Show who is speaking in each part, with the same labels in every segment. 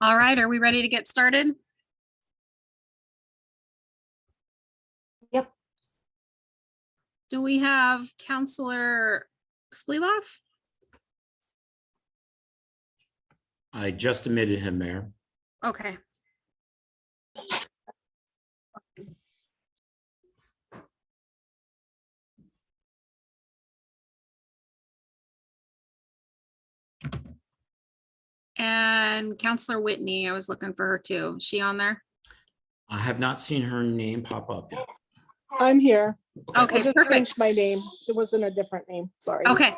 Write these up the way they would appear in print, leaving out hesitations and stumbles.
Speaker 1: All right, are we ready to get started?
Speaker 2: Yep.
Speaker 1: Do we have Counselor Spleeloff?
Speaker 3: I just admitted him, Mayor.
Speaker 1: Okay. And Counselor Whitney, I was looking for her too. Is she on there?
Speaker 3: I have not seen her name pop up yet.
Speaker 4: I'm here.
Speaker 1: Okay,
Speaker 4: I just
Speaker 1: perfect.
Speaker 4: changed my name. It wasn't a different name. Sorry.
Speaker 1: Okay.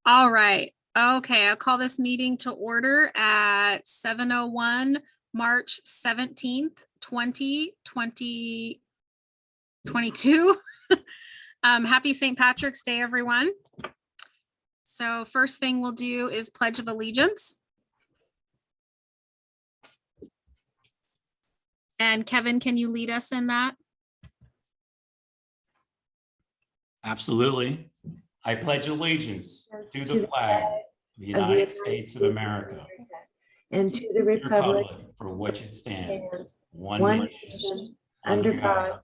Speaker 1: All right. Okay, I'll call this meeting to order at 7:01, March 17th, 2022. Happy St. Patrick's Day, everyone. So first thing we'll do is Pledge of Allegiance. And Kevin, can you lead us in that?
Speaker 3: Absolutely. I pledge allegiance to the flag of the United States of America
Speaker 2: And to the
Speaker 3: and
Speaker 2: republic
Speaker 3: for which it stands, one
Speaker 2: one
Speaker 3: nation,
Speaker 2: nation, under God,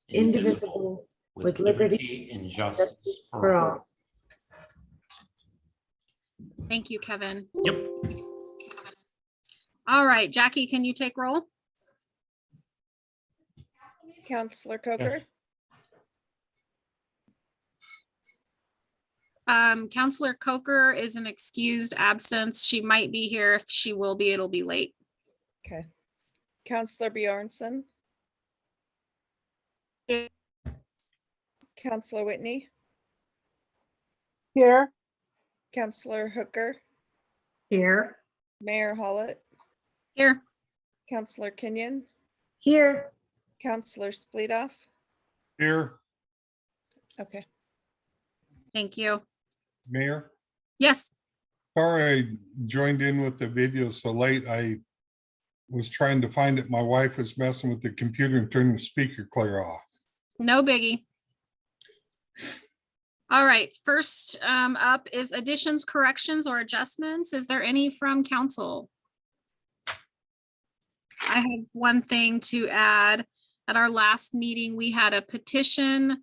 Speaker 2: indivisible,
Speaker 3: with liberty and justice
Speaker 2: for all.
Speaker 1: Thank you, Kevin.
Speaker 3: Yep.
Speaker 1: All right, Jackie, can you take roll?
Speaker 5: Counselor Coker,
Speaker 1: Counselor Coker is an excused absence. She might be here. If she will be, it'll be late.
Speaker 5: okay. Counselor Bjornson.
Speaker 1: Here.
Speaker 5: Counselor Whitney,
Speaker 4: Here.
Speaker 5: Counselor Hooker,
Speaker 2: Here.
Speaker 5: Mayor Hollett,
Speaker 1: Here.
Speaker 5: Counselor Kenyon,
Speaker 2: Here.
Speaker 5: Counselor Spleedoff.
Speaker 6: Here,
Speaker 5: Okay,
Speaker 1: Thank you.
Speaker 6: Mayor.
Speaker 1: Yes.
Speaker 6: Sorry I joined in with the video so late. I was trying to find it. My wife was messing with the computer and turned the speaker clear off.
Speaker 1: No biggie. All right, first up is additions, corrections, or adjustments. Is there any from council? I have one thing to add. At our last meeting, we had a petition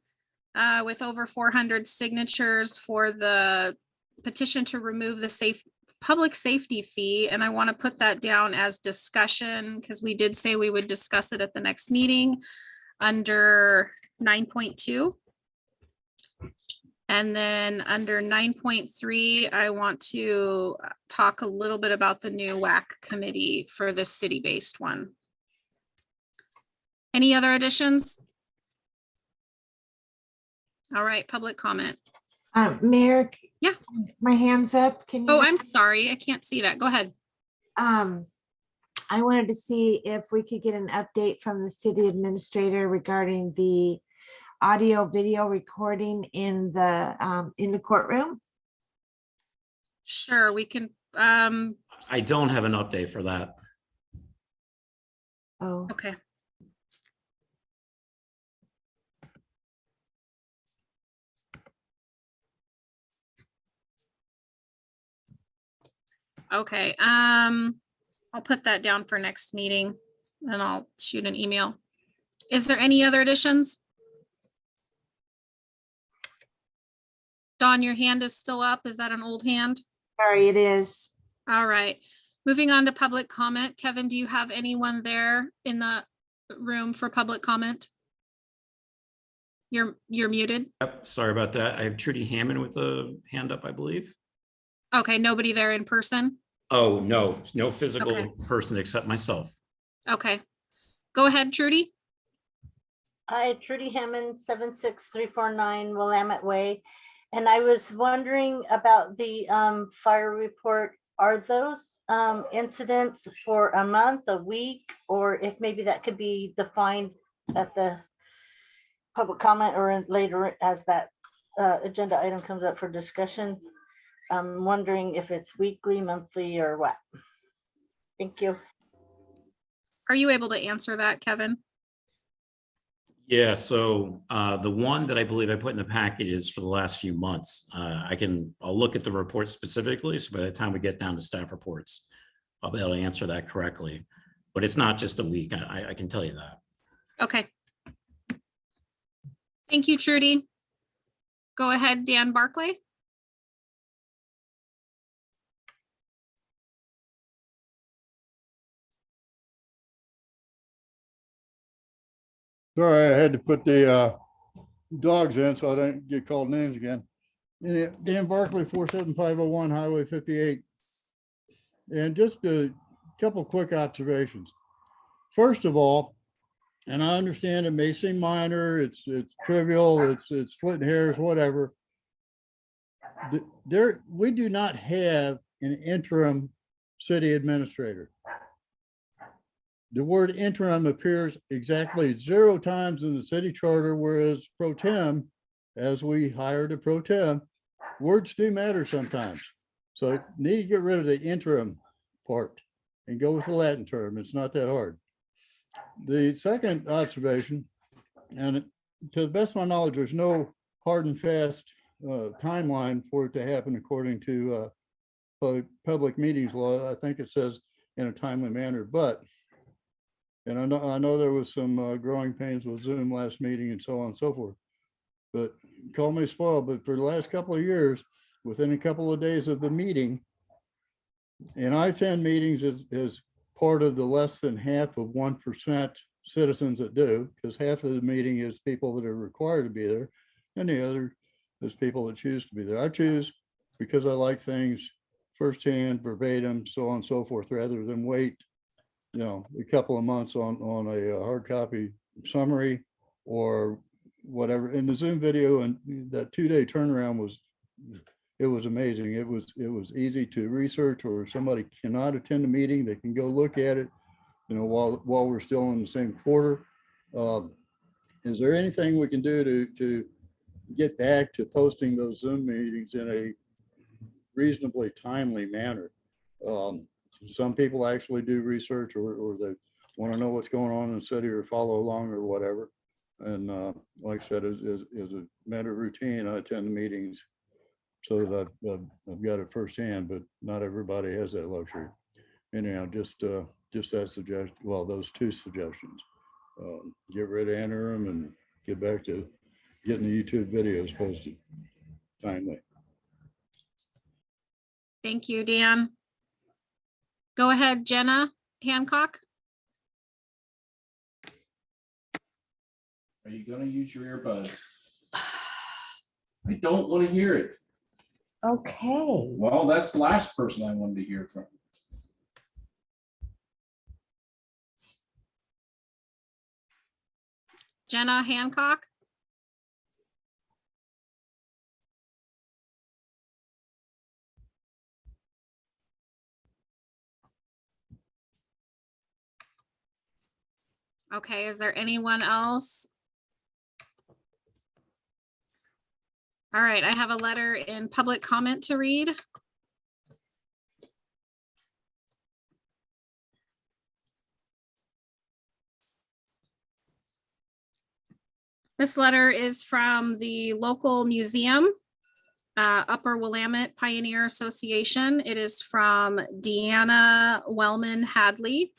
Speaker 1: with over 400 signatures for the petition to remove the public safety fee. And I want to put that down as discussion because we did say we would discuss it at the next meeting under 9.2. And then under 9.3, I want to talk a little bit about the new WAC committee for the city-based one. Any other additions? All right, public comment.
Speaker 2: Mayor.
Speaker 1: Yeah.
Speaker 2: My hand's up. Can you?
Speaker 1: Oh, I'm sorry. I can't see that. Go ahead.
Speaker 2: I wanted to see if we could get an update from the city administrator regarding the audio video recording in the courtroom.
Speaker 1: Sure, we can.
Speaker 3: I don't have an update for that.
Speaker 2: Oh,
Speaker 1: Okay. Okay, I'll put that down for next meeting and I'll shoot an email. Is there any other additions? Dawn, your hand is still up. Is that an old hand?
Speaker 2: sorry, it is.
Speaker 1: All right, moving on to public comment. Kevin, do you have anyone there in the room for public comment? You're muted.
Speaker 3: Yep, sorry about that. I have Trudy Hammond with a hand up, I believe.
Speaker 1: Okay, nobody there in person?
Speaker 3: Oh, no physical
Speaker 1: Okay.
Speaker 3: person except myself.
Speaker 1: Okay, go ahead, Trudy.
Speaker 7: Hi, Trudy Hammond, 76349 Willamette Way. And I was wondering about the fire report. Are those incidents for a month, a week, or if maybe that could be defined at the public comment or later as that agenda item comes up for discussion? I'm wondering if it's weekly, monthly, or what. Thank you.
Speaker 1: Are you able to answer that, Kevin?
Speaker 3: Yeah, so the one that I believe I put in the packet is for the last few months. I'll look at the report specifically. So by the time we get down to staff reports, I'll be able to answer that correctly. But it's not just a week. I can tell you that.
Speaker 1: Okay. Thank you, Trudy. Go ahead, Dan Barclay.
Speaker 8: Sorry, I had to put the dogs in so I don't get called names again. Yeah, Dan Barkley, 47501 Highway 58. And just a couple quick observations. First of all, and I understand it may seem minor, it's trivial, it's splitting hairs, whatever. We do not have an interim city administrator. The word interim appears exactly 0 times in the city charter, whereas pro tem, as we hired a pro tem, words do matter sometimes. So need to get rid of the interim part and go with the Latin term. It's not that hard. The second observation, and to the best of my knowledge, there's no hard and fast timeline for it to happen according to public meetings law. I think it says in a timely manner, but and I know there was some growing pains with Zoom last meeting and so on and so forth. But call me spoiled, but for the last couple of years, within a couple of days of the meeting, and I attend meetings as part of the less than half of 1% citizens that do, because half of the meeting is people that are required to be there, and the other is people that choose to be there. I choose because I like things firsthand, verbatim, so on and so forth, rather than wait a couple of months on a hard copy summary or whatever. In the Zoom video, and that 2-day turnaround was amazing. It was easy to research, or if somebody cannot attend the meeting, they can go look at it, while we're still in the same quarter. Is there anything we can do to get back to posting those Zoom meetings in a reasonably timely manner? Some people actually do research, or they want to know what's going on in the city or follow along or whatever. And like I said, as a matter of routine, I attend the meetings so that I've got it firsthand, but not everybody has that luxury. Anyhow, just that suggestion, well, those 2 suggestions. Get rid of interim and get back to getting the YouTube videos posted timely.
Speaker 1: Thank you, Dan. Go ahead, Jenna Hancock.
Speaker 9: Are you gonna use your earbuds? I don't want to hear it.
Speaker 2: Okay.
Speaker 9: Well, that's the last person I wanted to hear from.
Speaker 1: Jenna Hancock. Okay, is there anyone else? All right, I have a letter in public comment to read. This letter is from the local museum, Upper Willamette Pioneer Association. It is from Deanna Wellman Hadley,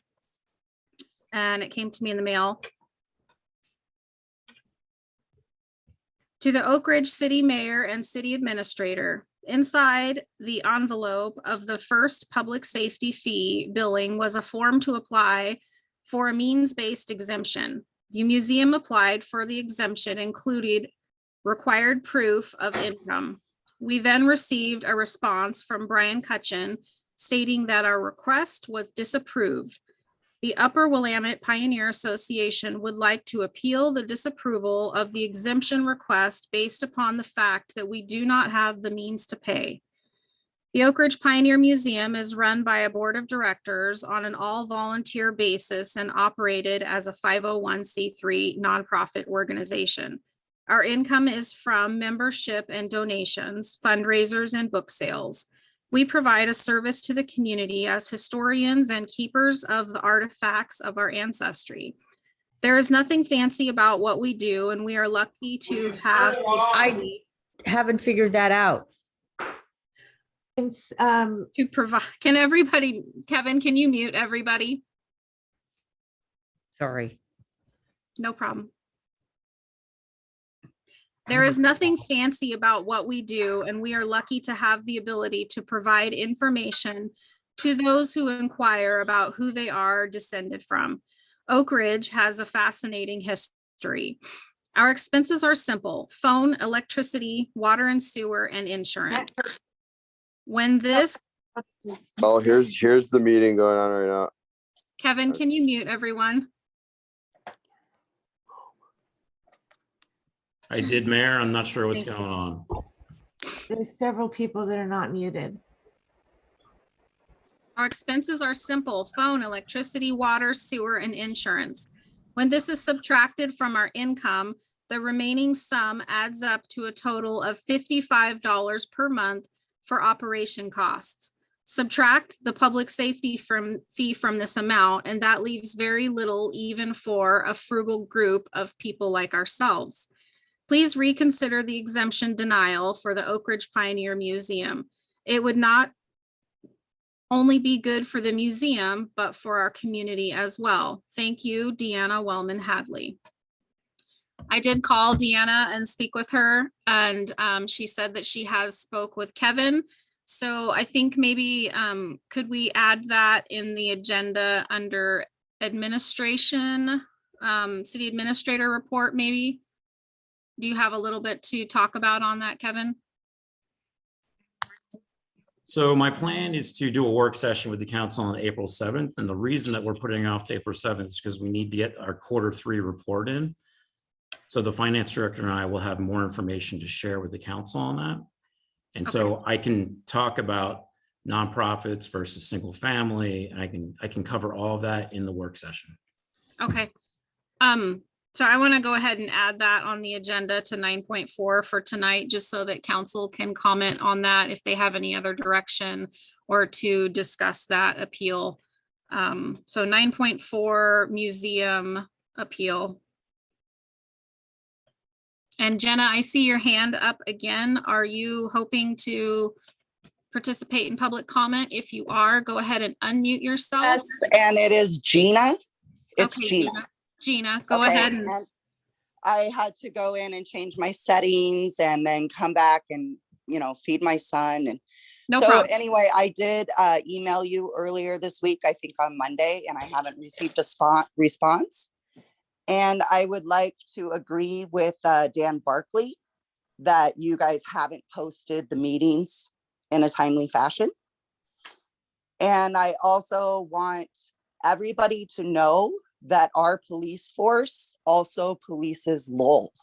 Speaker 1: and it came to me in the mail. To the Oak Ridge City Mayor and City Administrator, inside the envelope of the first public safety fee billing was a form to apply for a means-based exemption. The museum applied for the exemption, included required proof of income. We then received a response from Brian Cutchin stating that our request was disapproved. The Upper Willamette Pioneer Association would like to appeal the disapproval of the exemption request based upon the fact that we do not have the means to pay. The Oak Ridge Pioneer Museum is run by a board of directors on an all-volunteer basis and operated as a 501c3 nonprofit organization. Our income is from membership and donations, fundraisers, and book sales. We provide a service to the community as historians and keepers of the artifacts of our ancestry. There is nothing fancy about what we do, and we are lucky to have.
Speaker 10: I haven't figured that out.
Speaker 1: to provide, can everybody, Kevin, can you mute everybody?
Speaker 10: Sorry.
Speaker 1: No problem. There is nothing fancy about what we do, and we are lucky to have the ability to provide information to those who inquire about who they are descended from. Oak Ridge has a fascinating history. Our expenses are simple: phone, electricity, water and sewer, and insurance. When this,
Speaker 11: Oh, here's the meeting going on right now.
Speaker 1: Kevin, can you mute everyone?
Speaker 3: I did, Mayor. I'm not sure what's going on.
Speaker 2: There's several people that are not muted.
Speaker 1: Our expenses are simple: phone, electricity, water, sewer, and insurance. When this is subtracted from our income, the remaining sum adds up to a total of $55 per month for operation costs. Subtract the public safety fee from this amount, and that leaves very little even for a frugal group of people like ourselves. Please reconsider the exemption denial for the Oak Ridge Pioneer Museum. It would not only be good for the museum, but for our community as well. Thank you, Deanna Wellman Hadley. I did call Deanna and speak with her, and she said that she has spoke with Kevin. So I think maybe could we add that in the agenda under administration, city administrator report maybe? Do you have a little bit to talk about on that, Kevin?
Speaker 3: So my plan is to do a work session with the council on April 7th. And the reason that we're putting it off to April 7th is because we need to get our Q3 report in. So the finance director and I will have more information to share with the council on that. And so I can talk about nonprofits versus single family. And I can cover all of that in the work session.
Speaker 1: Okay. So I want to go ahead and add that on the agenda to 9.4 for tonight, just so that council can comment on that if they have any other direction or to discuss that appeal. So 9.4 museum appeal. And Jenna, I see your hand up again. Are you hoping to participate in public comment? If you are, go ahead and unmute yourself.
Speaker 12: Yes, and it is Gina. It's
Speaker 1: Okay,
Speaker 12: Gina.
Speaker 1: Gina, go
Speaker 12: Okay,
Speaker 1: ahead. And
Speaker 12: I had to go in and change my settings and then come back and, feed my son. And
Speaker 1: no
Speaker 12: so
Speaker 1: problem.
Speaker 12: anyway, I did email you earlier this week, I think on Monday, and I haven't received a response. And I would like to agree with Dan Barkley that you guys haven't posted the meetings in a timely fashion. And I also want everybody to know that our police force also polices Lowell.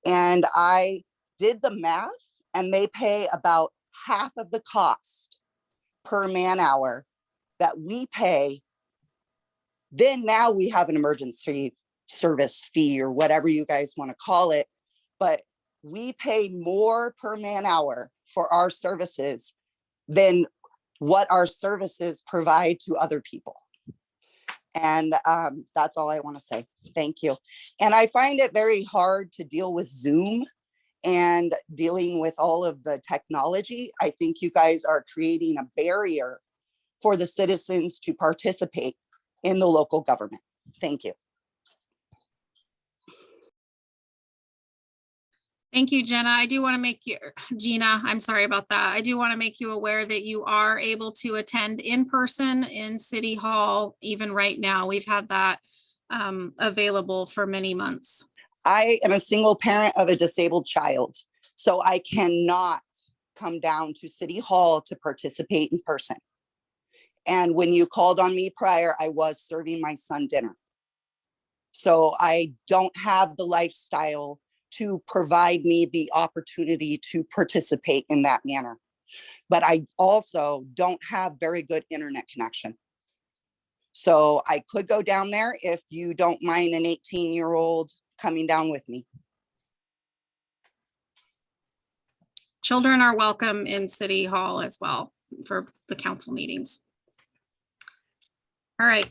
Speaker 12: And I did the math, and they pay about half of the cost per man hour that we pay. Then now we have an emergency service fee or whatever you guys want to call it, but we pay more per man hour for our services than what our services provide to other people. And that's all I want to say. Thank you. And I find it very hard to deal with Zoom and dealing with all of the technology. I think you guys are creating a barrier for the citizens to participate in the local government. Thank you.
Speaker 1: Thank you, Jenna. I do want to make you, Gina, I'm sorry about that. I do want to make you aware that you are able to attend in person in City Hall, even right now. We've had that available for many months.
Speaker 12: I am a single parent of a disabled child, so I cannot come down to City Hall to participate in person. And when you called on me prior, I was serving my son dinner. So I don't have the lifestyle to provide me the opportunity to participate in that manner. But I also don't have very good internet connection. So I could go down there if you don't mind an 18-year-old coming down with me.
Speaker 1: Children are welcome in City Hall as well for the council meetings. All right.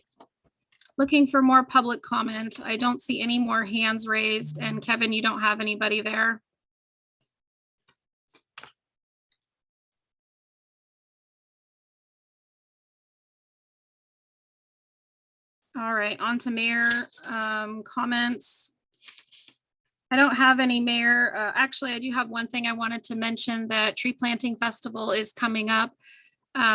Speaker 1: Looking for more public comment. I don't see any more hands raised. And Kevin, you don't have anybody there? All right, on to mayor comments. I don't have any mayor. Actually, I do have one thing I wanted to mention, that Tree Planting Festival is coming up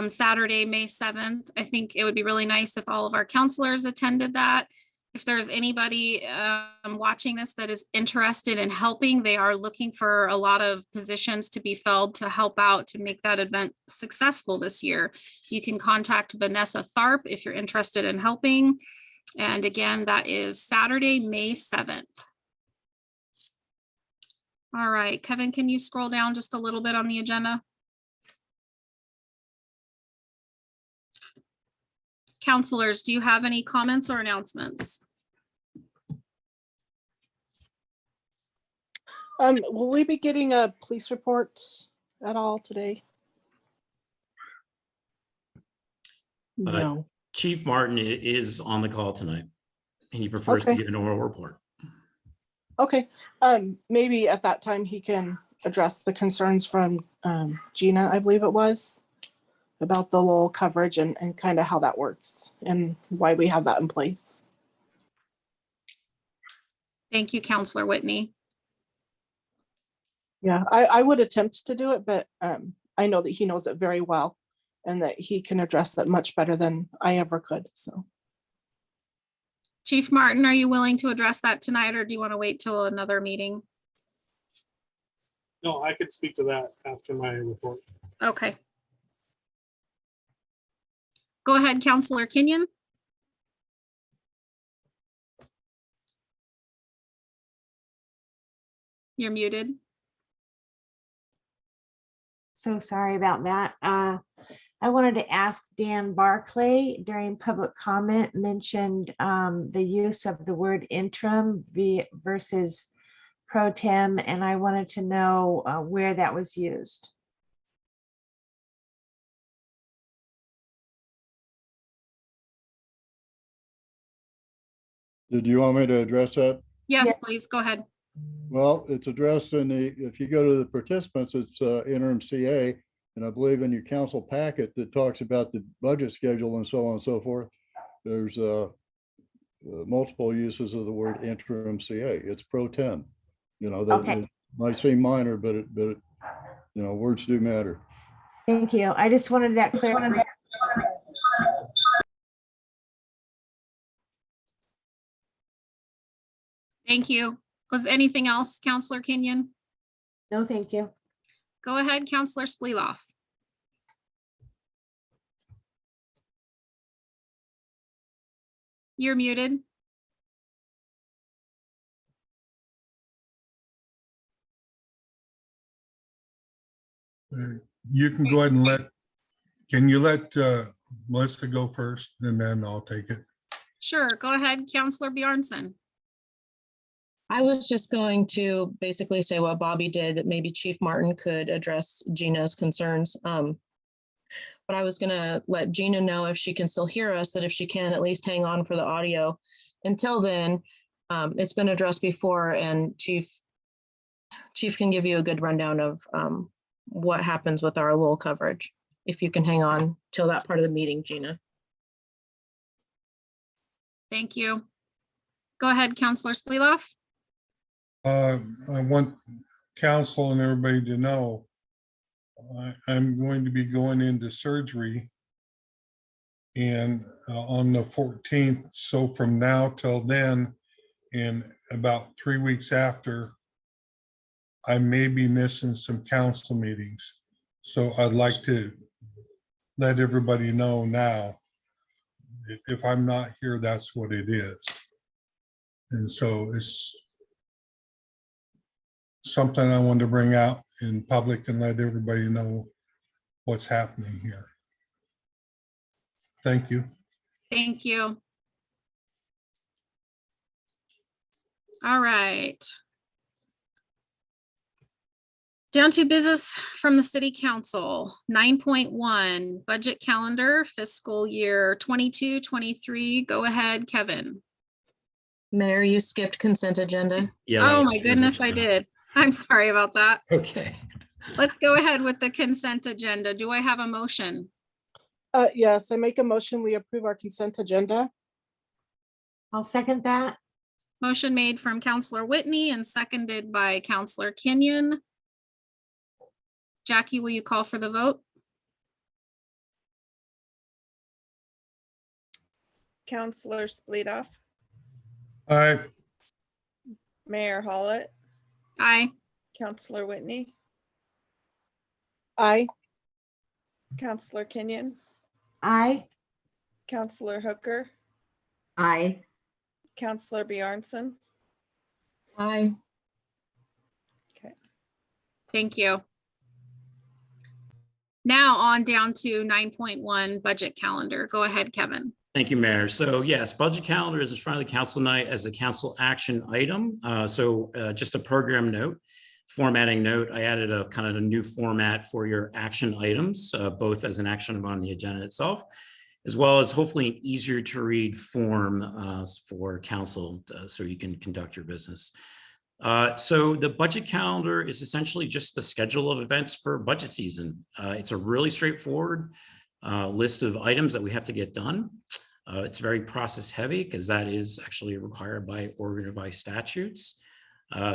Speaker 1: Saturday, May 7th. I think it would be really nice if all of our counselors attended that. If there's anybody watching this that is interested in helping, they are looking for a lot of positions to be filled to help out to make that event successful this year. You can contact Vanessa Tharp if you're interested in helping. And again, that is Saturday, May 7th. All right, Kevin, can you scroll down just a little bit on the agenda? Counselors, do you have any comments or announcements?
Speaker 4: Will we be getting a police report at all today? No.
Speaker 3: Chief Martin is on the call tonight, and he prefers to
Speaker 4: Okay.
Speaker 3: give an oral report.
Speaker 4: Okay, maybe at that time he can address the concerns from Gina, I believe it was, about the Lowell coverage and kind of how that works and why we have that in place.
Speaker 1: Thank you, Counselor Whitney.
Speaker 4: Yeah, I would attempt to do it, but I know that he knows it very well and that he can address that much better than I ever could, so.
Speaker 1: Chief Martin, are you willing to address that tonight, or do you want to wait till another meeting?
Speaker 10: No, I could speak to that after my report.
Speaker 1: Okay. Go ahead, Counselor Kenyon. You're muted.
Speaker 2: So sorry about that. I wanted to ask Dan Barclay during public comment mentioned the use of the word interim versus pro tem, and I wanted to know where that was used.
Speaker 8: Did you want me to address that?
Speaker 1: Yes,
Speaker 2: Yes.
Speaker 1: please, go ahead.
Speaker 8: Well, it's addressed in the, if you go to the participants, it's interim CA. And I believe in your council packet that talks about the budget schedule and so on and so forth. There's multiple uses of the word interim CA. It's pro tem. You know, that
Speaker 2: Okay.
Speaker 8: it might seem minor, but you know, words do matter.
Speaker 2: Thank you. I just wanted that clear.
Speaker 1: Thank you. Was anything else, Counselor Kenyon?
Speaker 2: No, thank you.
Speaker 1: Go ahead, Counselor Spleeloff. You're muted.
Speaker 6: You can go ahead and can you let Melissa go first, and then I'll take it.
Speaker 1: Sure, go ahead, Counselor Bjornson.
Speaker 13: I was just going to basically say what Bobby did, that maybe Chief Martin could address Gina's concerns. But I was gonna let Gina know, if she can still hear us, that if she can, at least hang on for the audio. Until then, it's been addressed before, and Chief can give you a good rundown of what happens with our Lowell coverage. If you can hang on till that part of the meeting, Gina.
Speaker 1: Thank you. Go ahead, Counselor Spleeloff.
Speaker 6: I want council and everybody to know I'm going to be going into surgery and on the 14th. So from now till then, and about 3 weeks after, I may be missing some council meetings. So I'd like to let everybody know now, if I'm not here, that's what it is. And so it's something I wanted to bring out in public and let everybody know what's happening here. Thank you.
Speaker 1: Thank you. All right. Down to business from the City Council. 9.1 budget calendar fiscal year 22-23. Go ahead, Kevin.
Speaker 13: Mayor, you skipped consent agenda.
Speaker 3: Yeah. that
Speaker 1: Oh
Speaker 3: was
Speaker 1: my goodness, I did. I'm sorry about that.
Speaker 3: Okay.
Speaker 1: Let's go ahead with the consent agenda. Do I have a motion?
Speaker 4: Yes, I make a motion, we approve our consent agenda.
Speaker 2: I'll second that.
Speaker 1: Motion made from Counselor Whitney and seconded by Counselor Kenyon. Jackie, will you call for the vote?
Speaker 5: Counselor Splitoff,
Speaker 6: Aye.
Speaker 5: Mayor Hollett,
Speaker 1: Aye.
Speaker 5: Counselor Whitney,
Speaker 4: Aye.
Speaker 5: Counselor Kenyon,
Speaker 2: Aye.
Speaker 5: Counselor Hooker,
Speaker 2: Aye.
Speaker 5: Counselor Bjornson.
Speaker 13: Aye.
Speaker 5: Okay.
Speaker 1: Thank you. Now on down to 9.1 budget calendar. Go ahead, Kevin.
Speaker 3: Thank you, Mayor. So yes, budget calendar is in front of the council tonight as a council action item. Just a program note, formatting note, I added a kind of a new format for your action items, both as an action item on the agenda itself, as well as hopefully an easier to read form for council so you can conduct your business. So the budget calendar is essentially just the schedule of events for budget season. It's a really straightforward list of items that we have to get done. It's very process heavy because that is actually required by Oregon revised statutes.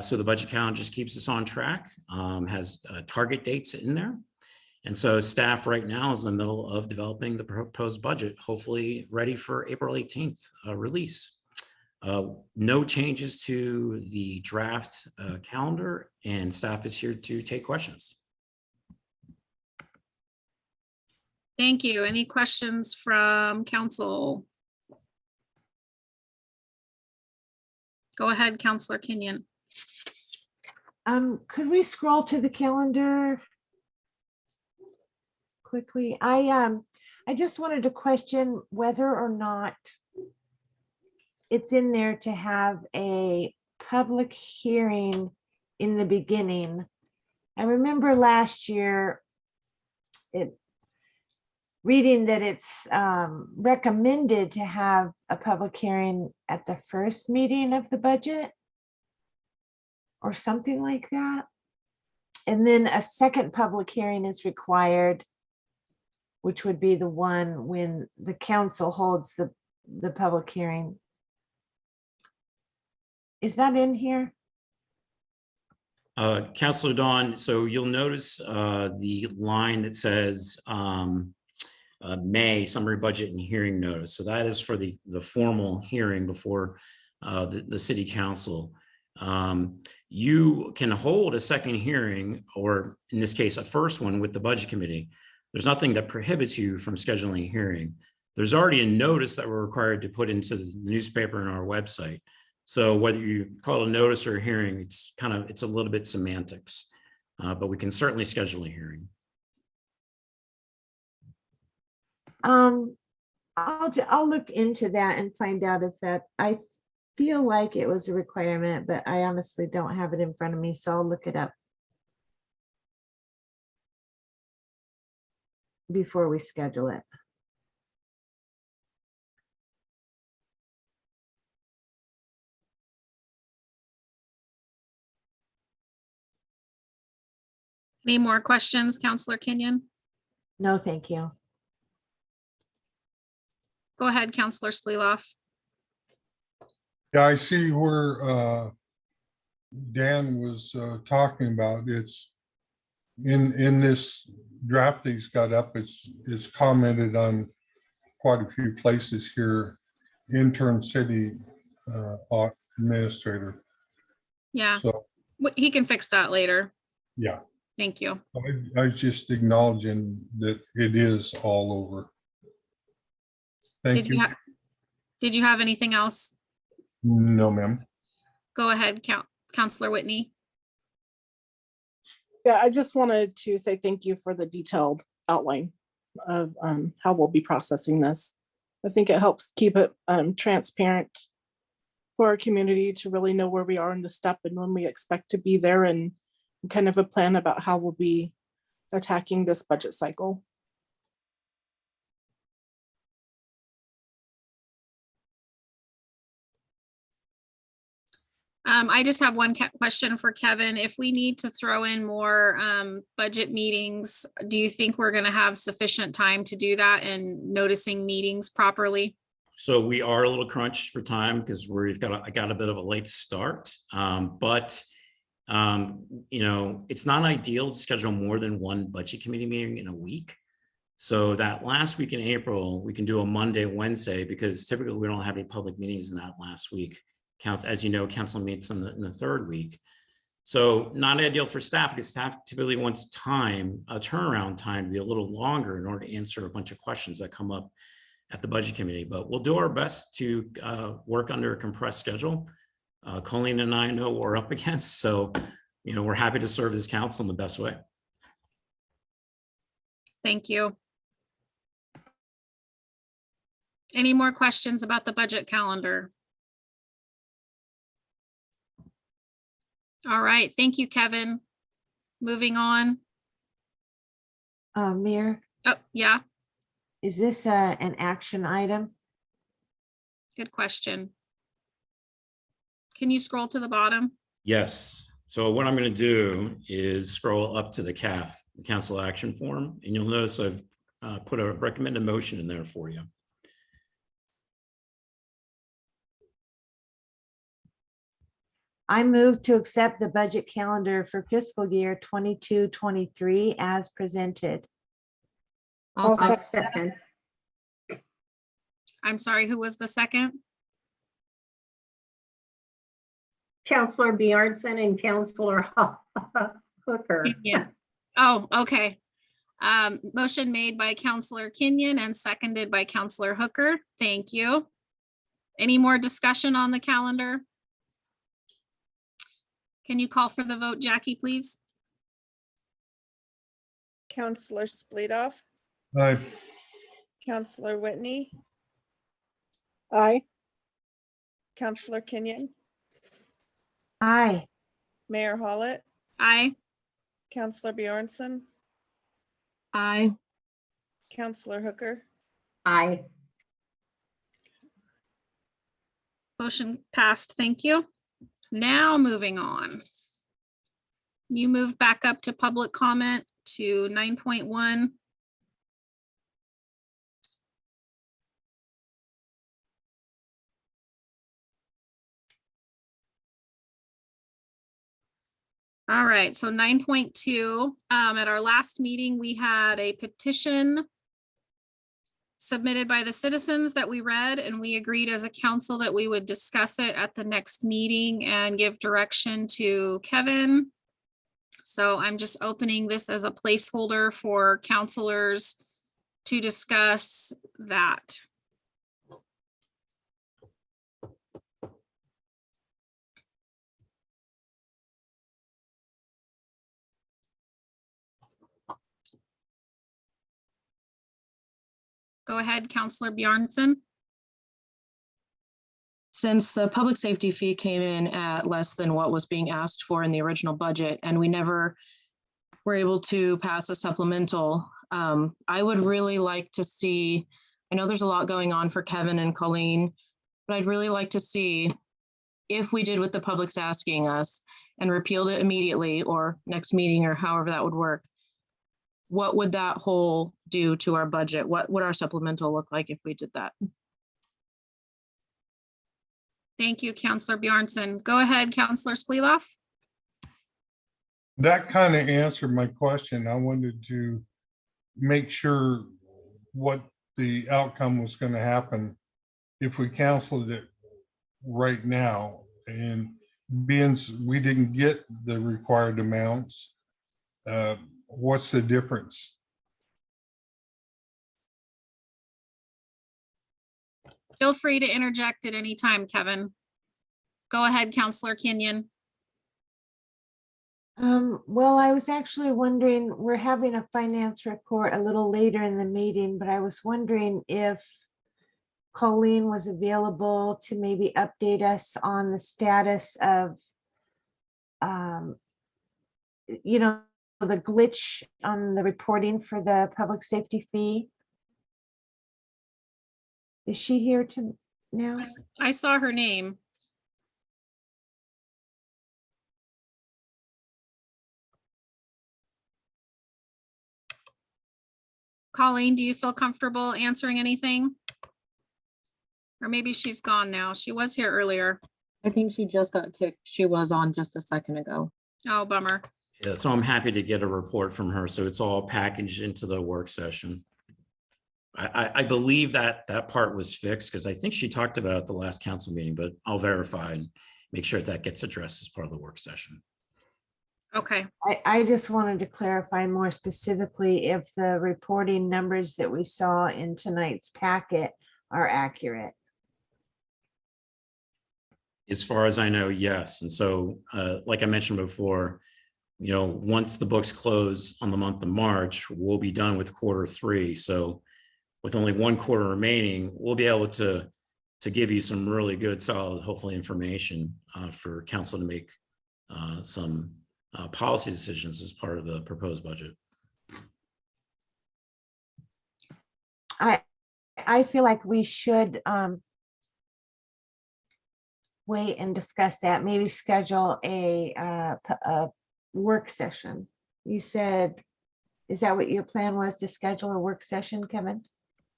Speaker 3: So the budget calendar just keeps us on track, has target dates in there. And so staff right now is in the middle of developing the proposed budget, hopefully ready for April 18th release. No changes to the draft calendar, and staff is here to take questions.
Speaker 1: Thank you. Any questions from council? Go ahead, Counselor Kenyon.
Speaker 2: Could we scroll to the calendar quickly? I just wanted to question whether or not it's in there to have a public hearing in the beginning. I remember last year reading that it's recommended to have a public hearing at the first meeting of the budget or something like that. And then a second public hearing is required, which would be the one when the council holds the public hearing. Is that in here?
Speaker 3: Councilor Dawn, so you'll notice the line that says May summary budget and hearing notice. So that is for the formal hearing before the city council. You can hold a second hearing, or in this case, a first one with the budget committee. There's nothing that prohibits you from scheduling a hearing. There's already a notice that we're required to put into the newspaper and our website. So whether you call it a notice or a hearing, it's a little bit semantics, but we can certainly schedule a hearing.
Speaker 2: I'll look into that and find out if that, I feel like it was a requirement, but I honestly don't have it in front of me, so I'll look it up before we schedule it.
Speaker 1: Any more questions, Counselor Kenyon?
Speaker 2: No, thank you.
Speaker 1: Go ahead, Counselor Spleeloff.
Speaker 6: Yeah, I see where Dan was talking about. It's in this draft that he's got up, it's commented on quite a few places here. Interim city administrator.
Speaker 1: Yeah,
Speaker 6: So,
Speaker 1: he can fix that later.
Speaker 6: yeah,
Speaker 1: Thank you.
Speaker 6: I was just acknowledging that it is all over. Thank you.
Speaker 1: Did you have anything else?
Speaker 6: No, ma'am.
Speaker 1: Go ahead, Counselor Whitney.
Speaker 4: Yeah, I just wanted to say thank you for the detailed outline of how we'll be processing this. I think it helps keep it transparent for our community to really know where we are in the step and when we expect to be there, and kind of a plan about how we'll be attacking this budget cycle.
Speaker 1: I just have one question for Kevin. If we need to throw in more budget meetings, do you think we're going to have sufficient time to do that and noticing meetings properly?
Speaker 3: So we are a little crunched for time because I got a bit of a late start. But it's not ideal to schedule more than one budget committee meeting in a week. So that last week in April, we can do a Monday, Wednesday, because typically we don't have any public meetings in that last week. As you know, council meets in the third week. So not ideal for staff because staff typically wants a turnaround time to be a little longer in order to answer a bunch of questions that come up at the budget committee. But we'll do our best to work under a compressed schedule. Colleen and I know what we're up against. So, we're happy to serve this council in the best way.
Speaker 1: Thank you. Any more questions about the budget calendar? All right, thank you, Kevin. Moving on.
Speaker 2: Mayor,
Speaker 1: Oh, yeah,
Speaker 2: is this an action item?
Speaker 1: good question. Can you scroll to the bottom?
Speaker 3: Yes. So what I'm going to do is scroll up to the CAF, the council action form, and you'll notice I've put a recommended motion in there for you.
Speaker 2: I move to accept the budget calendar for fiscal year 22-23 as presented.
Speaker 13: I'll second.
Speaker 4: second.
Speaker 1: I'm sorry, who was the second?
Speaker 14: Counselor Bjornson and Counselor Hooker.
Speaker 1: Yeah. Oh, okay. Motion made by Counselor Kenyon and seconded by Counselor Hooker. Thank you. Any more discussion on the calendar? Can you call for the vote, Jackie, please?
Speaker 5: Counselor Splitoff,
Speaker 6: Aye.
Speaker 5: Counselor Whitney,
Speaker 4: Aye.
Speaker 5: Counselor Kenyon,
Speaker 2: Aye.
Speaker 5: Mayor Hollett,
Speaker 1: Aye.
Speaker 5: Counselor Bjornson,
Speaker 13: Aye.
Speaker 5: Counselor Hooker,
Speaker 14: Aye.
Speaker 1: Motion passed. Thank you. Now moving on. You move back up to public comment to 9.1. All right, so 9.2, at our last meeting, we had a petition submitted by the citizens that we read, and we agreed as a council that we would discuss it at the next meeting and give direction to Kevin. So I'm just opening this as a placeholder for counselors to discuss that. Go ahead, Counselor Bjornson.
Speaker 13: Since the public safety fee came in at less than what was being asked for in the original budget, and we never were able to pass a supplemental, I would really like to see, I know there's a lot going on for Kevin and Colleen, but I'd really like to see if we did what the public's asking us and repealed it immediately or next meeting or however that would work. What would that whole do to our budget? What would our supplemental look like if we did that?
Speaker 1: Thank you, Counselor Bjornson. Go ahead, Counselor Spleeloff.
Speaker 6: That kind of answered my question. I wanted to make sure what the outcome was going to happen if we canceled it right now. And being we didn't get the required amounts, what's the difference?
Speaker 1: Feel free to interject at any time, Kevin. Go ahead, Counselor Kenyon.
Speaker 2: Well, I was actually wondering, we're having a finance report a little later in the meeting, but I was wondering if Colleen was available to maybe update us on the status of, the glitch on the reporting for the public safety fee. Is she here to now?
Speaker 1: I saw her name. Colleen, do you feel comfortable answering anything? Or maybe she's gone now. She was here earlier.
Speaker 13: I think she just got kicked. She was on just a second ago.
Speaker 1: Oh, bummer.
Speaker 3: Yeah, so I'm happy to get a report from her. So it's all packaged into the work session. I believe that that part was fixed because I think she talked about it at the last council meeting, but I'll verify and make sure that gets addressed as part of the work session.
Speaker 1: Okay.
Speaker 2: I just wanted to clarify more specifically if the reporting numbers that we saw in tonight's packet are accurate.
Speaker 3: As far as I know, yes. And so, like I mentioned before, once the books close on the month of March, we'll be done with Q3. So with only one quarter remaining, we'll be able to give you some really good, solid, hopefully information for council to make some policy decisions as part of the proposed budget.
Speaker 2: I feel like we should wait and discuss that, maybe schedule a work session. You said, is that what your plan was, to schedule a work session, Kevin?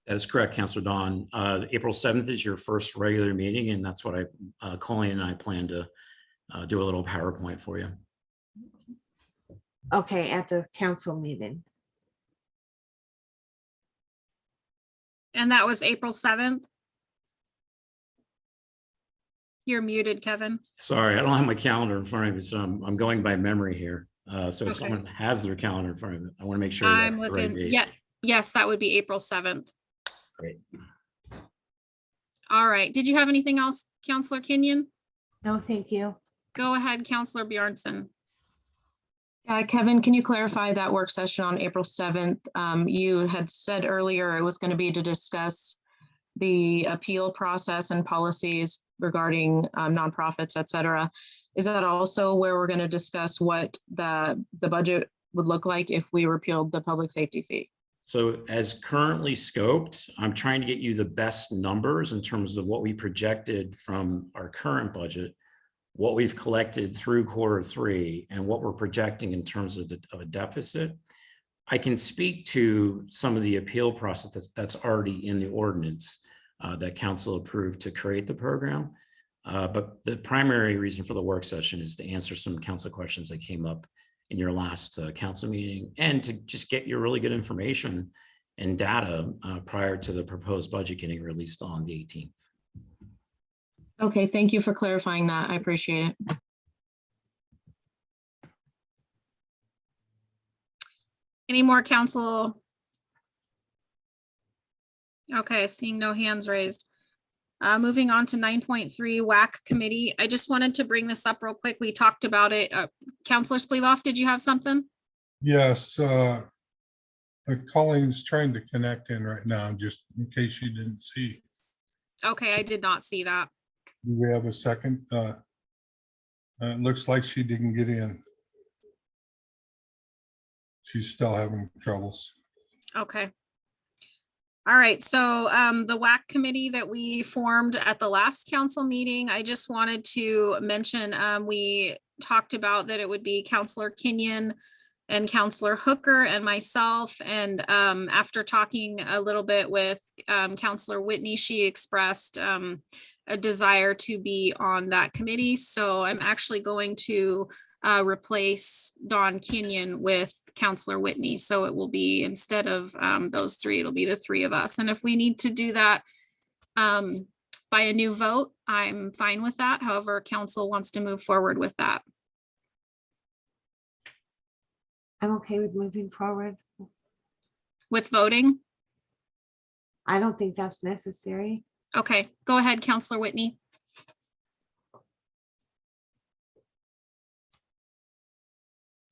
Speaker 3: That is correct, Councilor Dawn. April 7th is your first regular meeting, and that's what Colleen and I plan to do a little PowerPoint for you.
Speaker 2: Okay, at the council meeting.
Speaker 1: And that was April 7th. You're muted, Kevin.
Speaker 3: Sorry, I don't have my calendar in front of me, so I'm going by memory here. So if
Speaker 1: Okay.
Speaker 3: someone has their calendar in front of them, I want to make sure.
Speaker 1: I'm
Speaker 3: that's the right
Speaker 1: looking,
Speaker 3: date.
Speaker 1: yeah, yes, that would be April 7th.
Speaker 3: Great.
Speaker 1: All right. Did you have anything else, Counselor Kenyon?
Speaker 2: No, thank you.
Speaker 1: Go ahead, Counselor Bjornson.
Speaker 13: Kevin, can you clarify that work session on April 7th? You had said earlier it was going to be to discuss the appeal process and policies regarding nonprofits, et cetera. Is that also where we're going to discuss what the budget would look like if we repealed the public safety fee?
Speaker 3: So as currently scoped, I'm trying to get you the best numbers in terms of what we projected from our current budget, what we've collected through Q3, and what we're projecting in terms of a deficit. I can speak to some of the appeal process that's already in the ordinance that council approved to create the program. But the primary reason for the work session is to answer some council questions that came up in your last council meeting, and to just get you really good information and data prior to the proposed budget getting released on the 18th.
Speaker 13: Okay, thank you for clarifying that. I appreciate it.
Speaker 1: Any more council? Okay, seeing no hands raised. Moving on to 9.3 WAC committee. I just wanted to bring this up real quick. We talked about it. Counselor Spleeloff, did you have something?
Speaker 6: Yes, Colleen's trying to connect in right now, just in case you didn't see.
Speaker 1: Okay, I did not see that.
Speaker 6: Do we have a second? It looks like she didn't get in. She's still having troubles.
Speaker 1: Okay. All right, so the WAC committee that we formed at the last council meeting, I just wanted to mention, we talked about that it would be Counselor Kenyon and Counselor Hooker and myself. And after talking a little bit with Counselor Whitney, she expressed a desire to be on that committee. So I'm actually going to replace Dawn Kenyon with Counselor Whitney. So it will be, instead of those three, it'll be the three of us. And if we need to do that by a new vote, I'm fine with that. However, council wants to move forward with that.
Speaker 2: I'm okay with moving forward.
Speaker 1: With voting?
Speaker 2: I don't think that's necessary.
Speaker 1: Okay, go ahead, Counselor Whitney.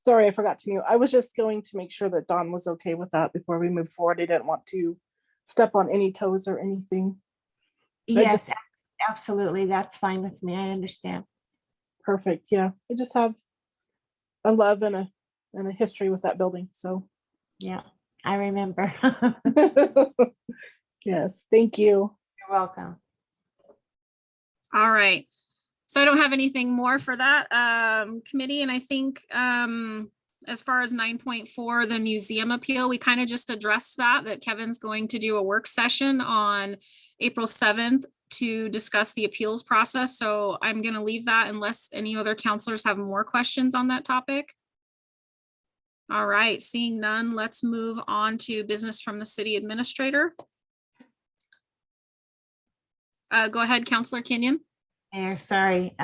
Speaker 4: Sorry, I forgot to mute. I was just going to make sure that Dawn was okay with that before we moved forward. I didn't want to step on any toes or anything.
Speaker 2: Yes, absolutely. That's fine with me. I understand.
Speaker 4: Perfect. Yeah, I just have a love and a history with that building. So
Speaker 2: Yeah, I remember.
Speaker 4: yes, thank you.
Speaker 2: You're welcome.
Speaker 1: All right. So I don't have anything more for that committee. And I think as far as 9.4, the museum appeal, we kind of just addressed that Kevin's going to do a work session on April 7th to discuss the appeals process, so I'm going to leave that unless any other counselors have more questions on that topic. All right, seeing none, let's move on to business from the city administrator. Go ahead, Counselor Kenyon.
Speaker 2: Mayor, sorry,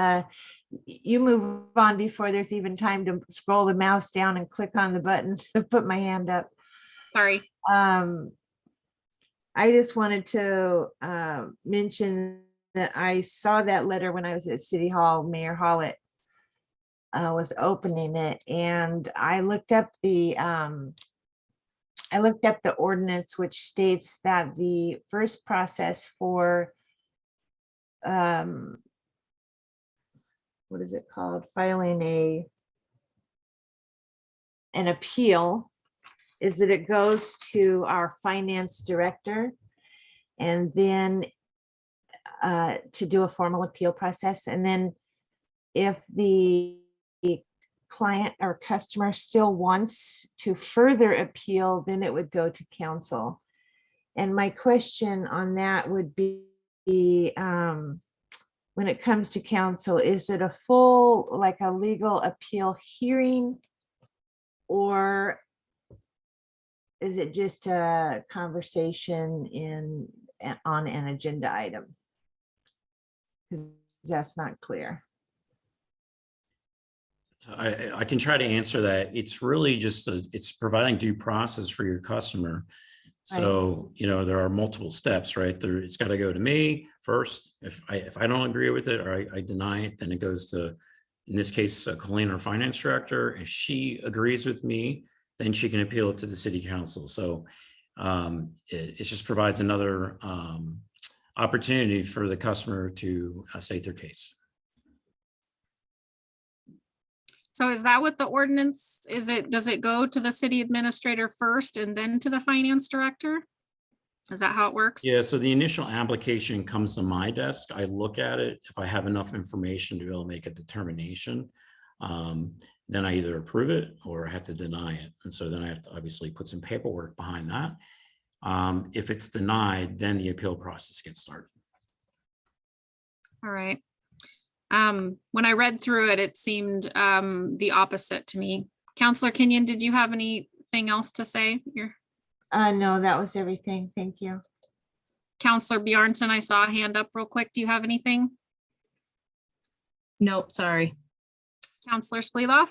Speaker 2: you move on before there's even time to scroll the mouse down and click on the buttons to put my hand up.
Speaker 1: Sorry.
Speaker 2: I just wanted to mention that I saw that letter when I was at City Hall. Mayor Hollett was opening it, and I looked up the ordinance, which states that the first process for what is it called? Filing an appeal is that it goes to our finance director and then to do a formal appeal process. And then if the client or customer still wants to further appeal, then it would go to council. And my question on that would be, when it comes to council, is it a full, like a legal appeal hearing? Or is it just a conversation on an agenda item? 'Cause that's not clear.
Speaker 3: I can try to answer that. It's really just it's providing due process for your customer. So, there are multiple steps, right? It's got to go to me first. If I don't agree with it or I deny it, then it goes to, in this case, Colleen, our finance director. If she agrees with me, then she can appeal it to the city council. So it just provides another opportunity for the customer to state their case.
Speaker 1: So is that what the ordinance is? Does it go to the city administrator first and then to the finance director? Is that how it works?
Speaker 3: Yeah, so the initial application comes to my desk. I look at it. If I have enough information to be able to make a determination, then I either approve it or I have to deny it. And so then I have to obviously put some paperwork behind that. If it's denied, then the appeal process gets started.
Speaker 1: All right. When I read through it, it seemed the opposite to me. Counselor Kenyon, did you have anything else to say here?
Speaker 2: No, that was everything. Thank you.
Speaker 1: Counselor Bjornson, I saw a hand up real quick. Do you have anything?
Speaker 13: Nope, sorry.
Speaker 1: Counselor Spleeloff?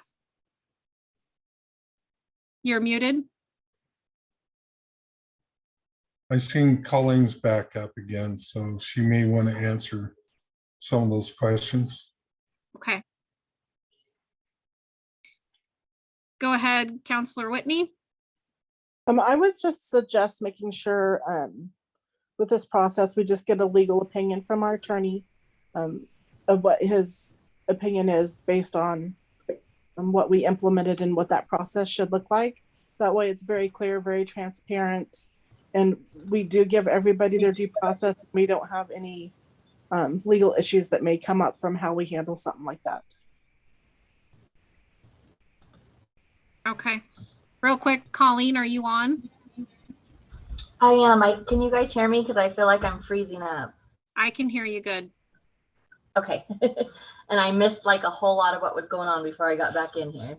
Speaker 1: You're muted.
Speaker 6: I seen Colleen's back up again, so she may want to answer some of those questions.
Speaker 1: Okay. Go ahead, Counselor Whitney.
Speaker 4: I would just suggest making sure with this process, we just get a legal opinion from our attorney of what his opinion is based on what we implemented and what that process should look like. That way it's very clear, very transparent, and we do give everybody their due process. We don't have any legal issues that may come up from how we handle something like that.
Speaker 1: Okay. Real quick, Colleen, are you on?
Speaker 15: I am. Can you guys hear me? Because I feel like I'm freezing up.
Speaker 1: I can hear you good.
Speaker 15: Okay. And I missed like a whole lot of what was going on before I got back in here.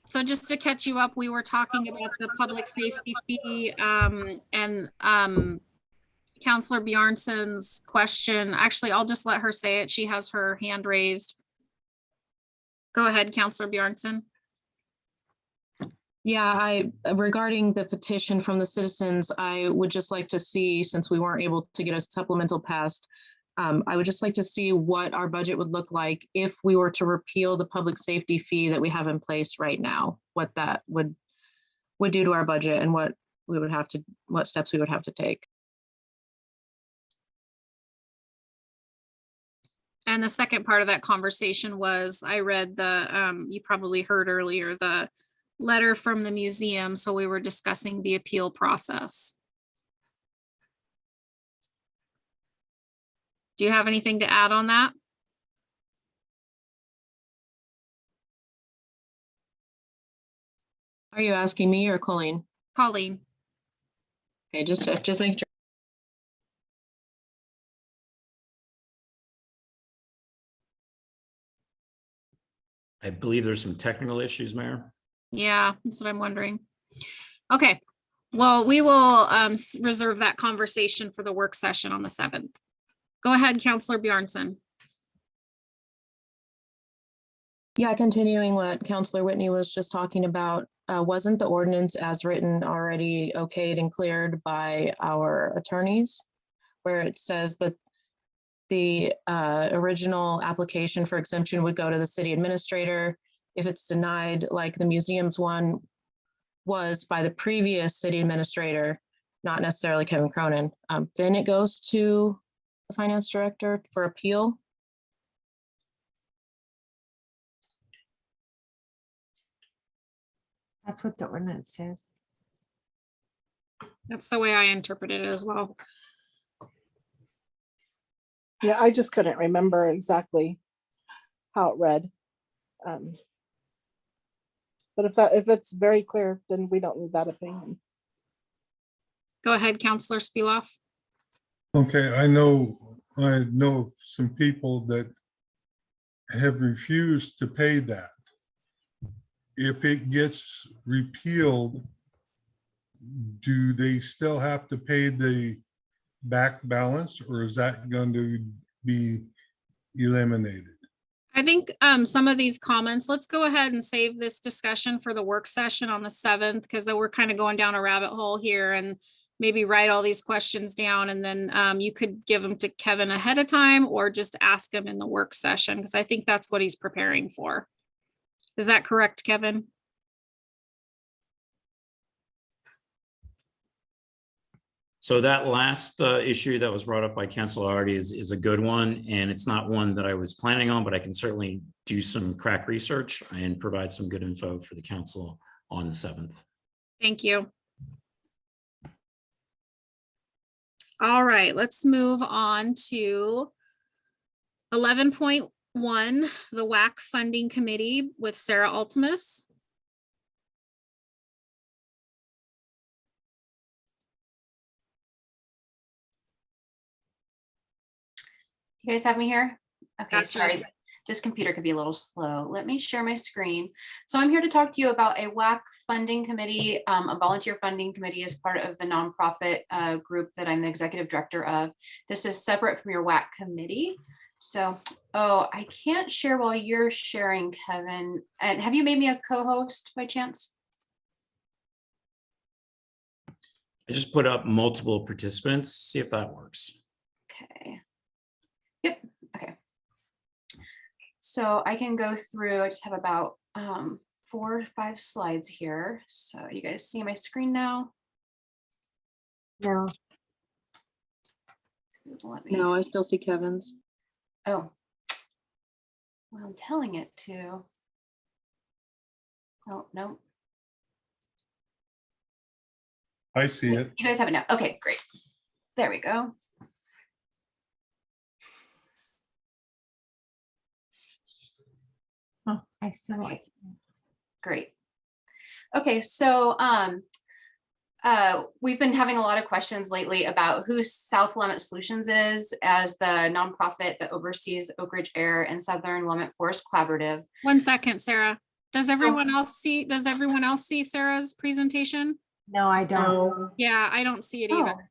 Speaker 1: So just to catch you up, we were talking about the public safety fee and Counselor Bjornson's question. Actually, I'll just let her say it. She has her hand raised. Go ahead, Counselor Bjornson.
Speaker 13: Yeah, regarding the petition from the citizens, I would just like to see, since we weren't able to get a supplemental passed, I would just like to see what our budget would look like if we were to repeal the public safety fee that we have in place right now, what that would do to our budget and what steps we would have to take.
Speaker 1: And the second part of that conversation was, I read you probably heard earlier, the letter from the museum. So we were discussing the appeal process. Do you have anything to add on that?
Speaker 13: Are you asking me or Colleen?
Speaker 1: Colleen.
Speaker 13: Okay, just making sure.
Speaker 3: I believe there's some technical issues, Mayor.
Speaker 1: Yeah, that's what I'm wondering. Okay, well, we will reserve that conversation for the work session on the 7th. Go ahead, Counselor Bjornson.
Speaker 13: Yeah, continuing what Counselor Whitney was just talking about, wasn't the ordinance as written already okayed and cleared by our attorneys? Where it says that the original application for exemption would go to the city administrator. If it's denied, like the museums one was by the previous city administrator, not necessarily Kevin Cronin, then it goes to the finance director for appeal.
Speaker 2: That's what the ordinance says.
Speaker 1: That's the way I interpreted it as well.
Speaker 4: Yeah, I just couldn't remember exactly how it read. But if it's very clear, then we don't need that opinion.
Speaker 1: Go ahead, Counselor Spiloff.
Speaker 6: Okay, I know of some people that have refused to pay that. If it gets repealed, do they still have to pay the back balance, or is that going to be eliminated?
Speaker 1: I think some of these comments, let's go ahead and save this discussion for the work session on the 7th, because we're kind of going down a rabbit hole here, and maybe write all these questions down, and then you could give them to Kevin ahead of time or just ask him in the work session, because I think that's what he's preparing for. Is that correct, Kevin?
Speaker 3: So that last issue that was brought up by Councilor Hardy is a good one, and it's not one that I was planning on, but I can certainly do some crack research and provide some good info for the council on the 7th.
Speaker 1: Thank you. All right, let's move on to 11.1, the WAC Funding Committee with Sarah Altimus.
Speaker 16: You guys have me here? Okay,
Speaker 1: Gotcha.
Speaker 16: sorry. This computer could be a little slow. Let me share my screen. So I'm here to talk to you about a WAC funding committee, a volunteer funding committee as part of the nonprofit group that I'm the executive director of. This is separate from your WAC committee. So, oh, I can't share while you're sharing, Kevin. And have you made me a co-host by chance?
Speaker 3: I just put up multiple participants, see if that works.
Speaker 16: Okay. Yep, okay. So I can go through, I just have about 4 or 5 slides here. So you guys see my screen now?
Speaker 2: No.
Speaker 16: Let me,
Speaker 13: No, I still see Kevin's.
Speaker 16: oh. Well, I'm telling it to. Oh, no.
Speaker 6: I see it.
Speaker 16: You guys have it now. Okay, great. There we go.
Speaker 2: Oh, I still don't
Speaker 16: Okay.
Speaker 2: see it.
Speaker 16: Great. Okay, so we've been having a lot of questions lately about who South Willamette Solutions is as the nonprofit that oversees Oak Ridge Air and Southern Willamette Forest Collaborative.
Speaker 1: 1 second, Sarah. Does everyone else see Sarah's presentation?
Speaker 2: No, I don't.
Speaker 1: Yeah, I don't see it either.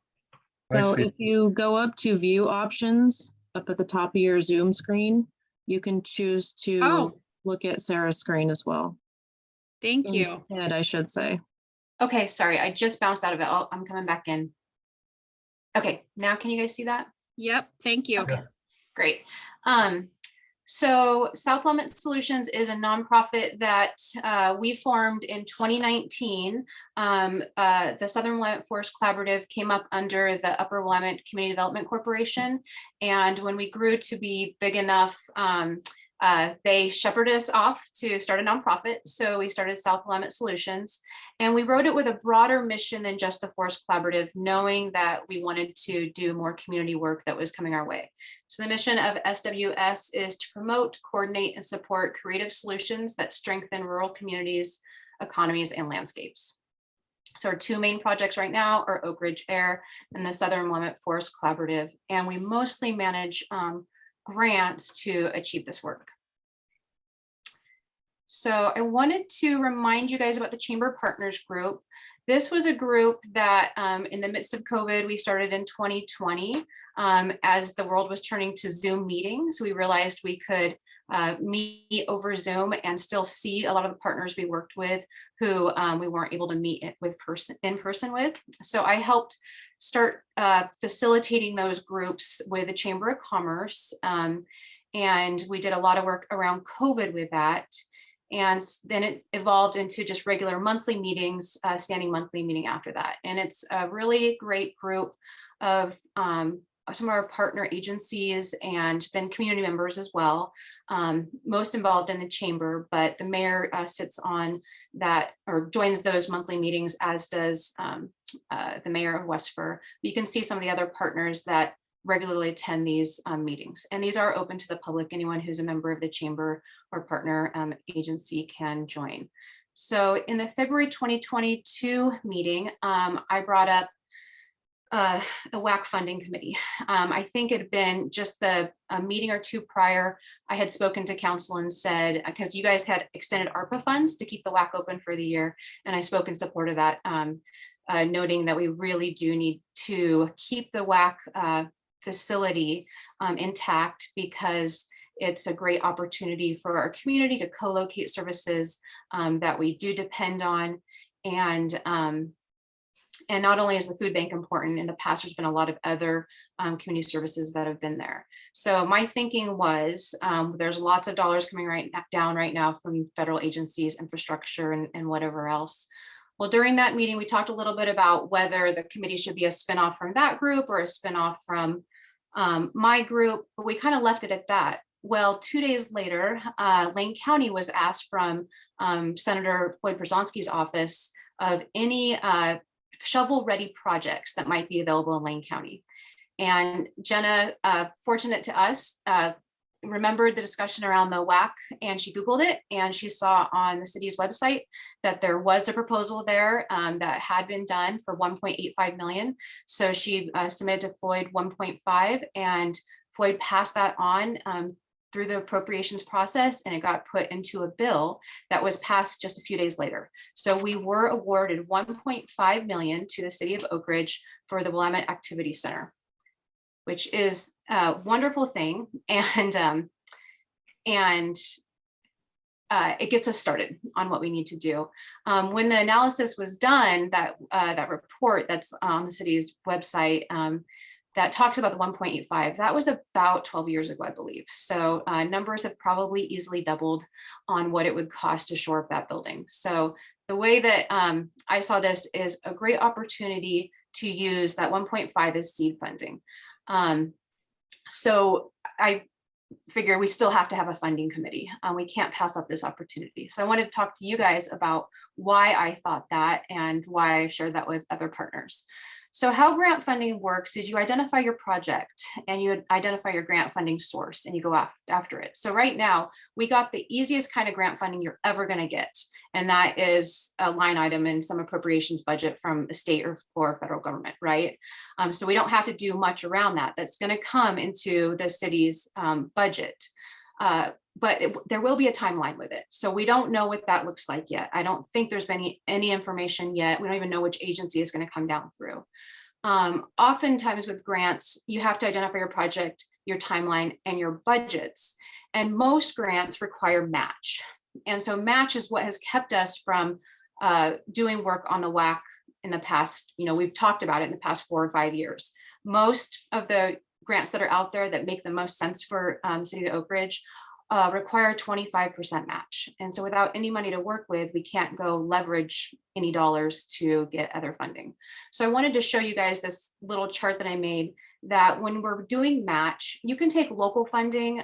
Speaker 6: I
Speaker 13: So
Speaker 6: see.
Speaker 13: if you go up to view options up at the top of your Zoom screen, you can choose to
Speaker 1: Oh.
Speaker 13: look at Sarah's screen as well.
Speaker 1: Thank you.
Speaker 13: Instead, I should say.
Speaker 16: Okay, sorry, I just bounced out of it. Oh, I'm coming back in. Okay, now can you guys see that?
Speaker 1: Yep, thank you.
Speaker 16: Okay, great. So South Willamette Solutions is a nonprofit that we formed in 2019. The Southern Willamette Forest Collaborative came up under the Upper Willamette Community Development Corporation. And when we grew to be big enough, they shepherded us off to start a nonprofit. So we started South Willamette Solutions, and we wrote it with a broader mission than just the Forest Collaborative, knowing that we wanted to do more community work that was coming our way. So the mission of SWS is to promote, coordinate, and support creative solutions that strengthen rural communities, economies, and landscapes. So our 2 main projects right now are Oak Ridge Air and the Southern Willamette Forest Collaborative, and we mostly manage grants to achieve this work. So I wanted to remind you guys about the Chamber Partners Group. This was a group that in the midst of COVID, we started in 2020 as the world was turning to Zoom meetings. We realized we could meet over Zoom and still see a lot of the partners we worked with who we weren't able to meet in person with. So I helped start facilitating those groups with the Chamber of Commerce. And we did a lot of work around COVID with that. And then it evolved into just regular monthly meetings, standing monthly meeting after that. And it's a really great group of some of our partner agencies and then community members as well, most involved in the chamber, but the mayor sits on that or joins those monthly meetings, as does the mayor of Westford. You can see some of the other partners that regularly attend these meetings, and these are open to the public. Anyone who's a member of the chamber or partner agency can join. So in the February 2022 meeting, I brought up the WAC funding committee. I think it had been just a meeting or two prior. I had spoken to council and said, because you guys had extended ARPA funds to keep the WAC open for the year, and I spoke in support of that, noting that we really do need to keep the WAC facility intact, because it's a great opportunity for our community to co-locate services that we do depend on. And not only is the food bank important, in the past there's been a lot of other community services that have been there. So my thinking was there's lots of dollars coming down right now from federal agencies, infrastructure, and whatever else. Well, during that meeting, we talked a little bit about whether the committee should be a spinoff from that group or a spinoff from my group, but we kind of left it at that. Well, 2 days later, Lane County was asked from Senator Floyd Berzonski's office of any shovel-ready projects that might be available in Lane County. And Jenna, fortunate to us, remembered the discussion around the WAC, and she Googled it, and she saw on the city's website that there was a proposal there that had been done for 1.85 million. So she submitted to Floyd 1.5, and Floyd passed that on through the appropriations process, and it got put into a bill that was passed just a few days later. So we were awarded 1.5 million to the city of Oak Ridge for the Willamette Activity Center, which is a wonderful thing. And it gets us started on what we need to do. When the analysis was done, that report that's on the city's website that talks about the 1.85, that was about 12 years ago, I believe. So numbers have probably easily doubled on what it would cost to shore up that building. So the way that I saw this is a great opportunity to use that 1.5 as seed funding. So I figure we still have to have a funding committee. We can't pass up this opportunity. So I wanted to talk to you guys about why I thought that and why I shared that with other partners. So how grant funding works is you identify your project and you identify your grant funding source and you go after it. So right now we got the easiest kind of grant funding you're ever going to get. And that is a line item in some appropriations budget from the state or federal government, right? So we don't have to do much around that. That's going to come into the city's budget. But there will be a timeline with it. So we don't know what that looks like yet. I don't think there's been any information yet. We don't even know which agency is going to come down through. Oftentimes with grants, you have to identify your project, your timeline, and your budgets. And most grants require match. And so match is what has kept us from doing work on the WAC in the past. You know, we've talked about it in the past 4 or 5 years. Most of the grants that are out there that make the most sense for City of Oak Ridge require 25% match. And so without any money to work with, we can't go leverage any dollars to get other funding. So I wanted to show you guys this little chart that I made, that when we're doing match, you can take local funding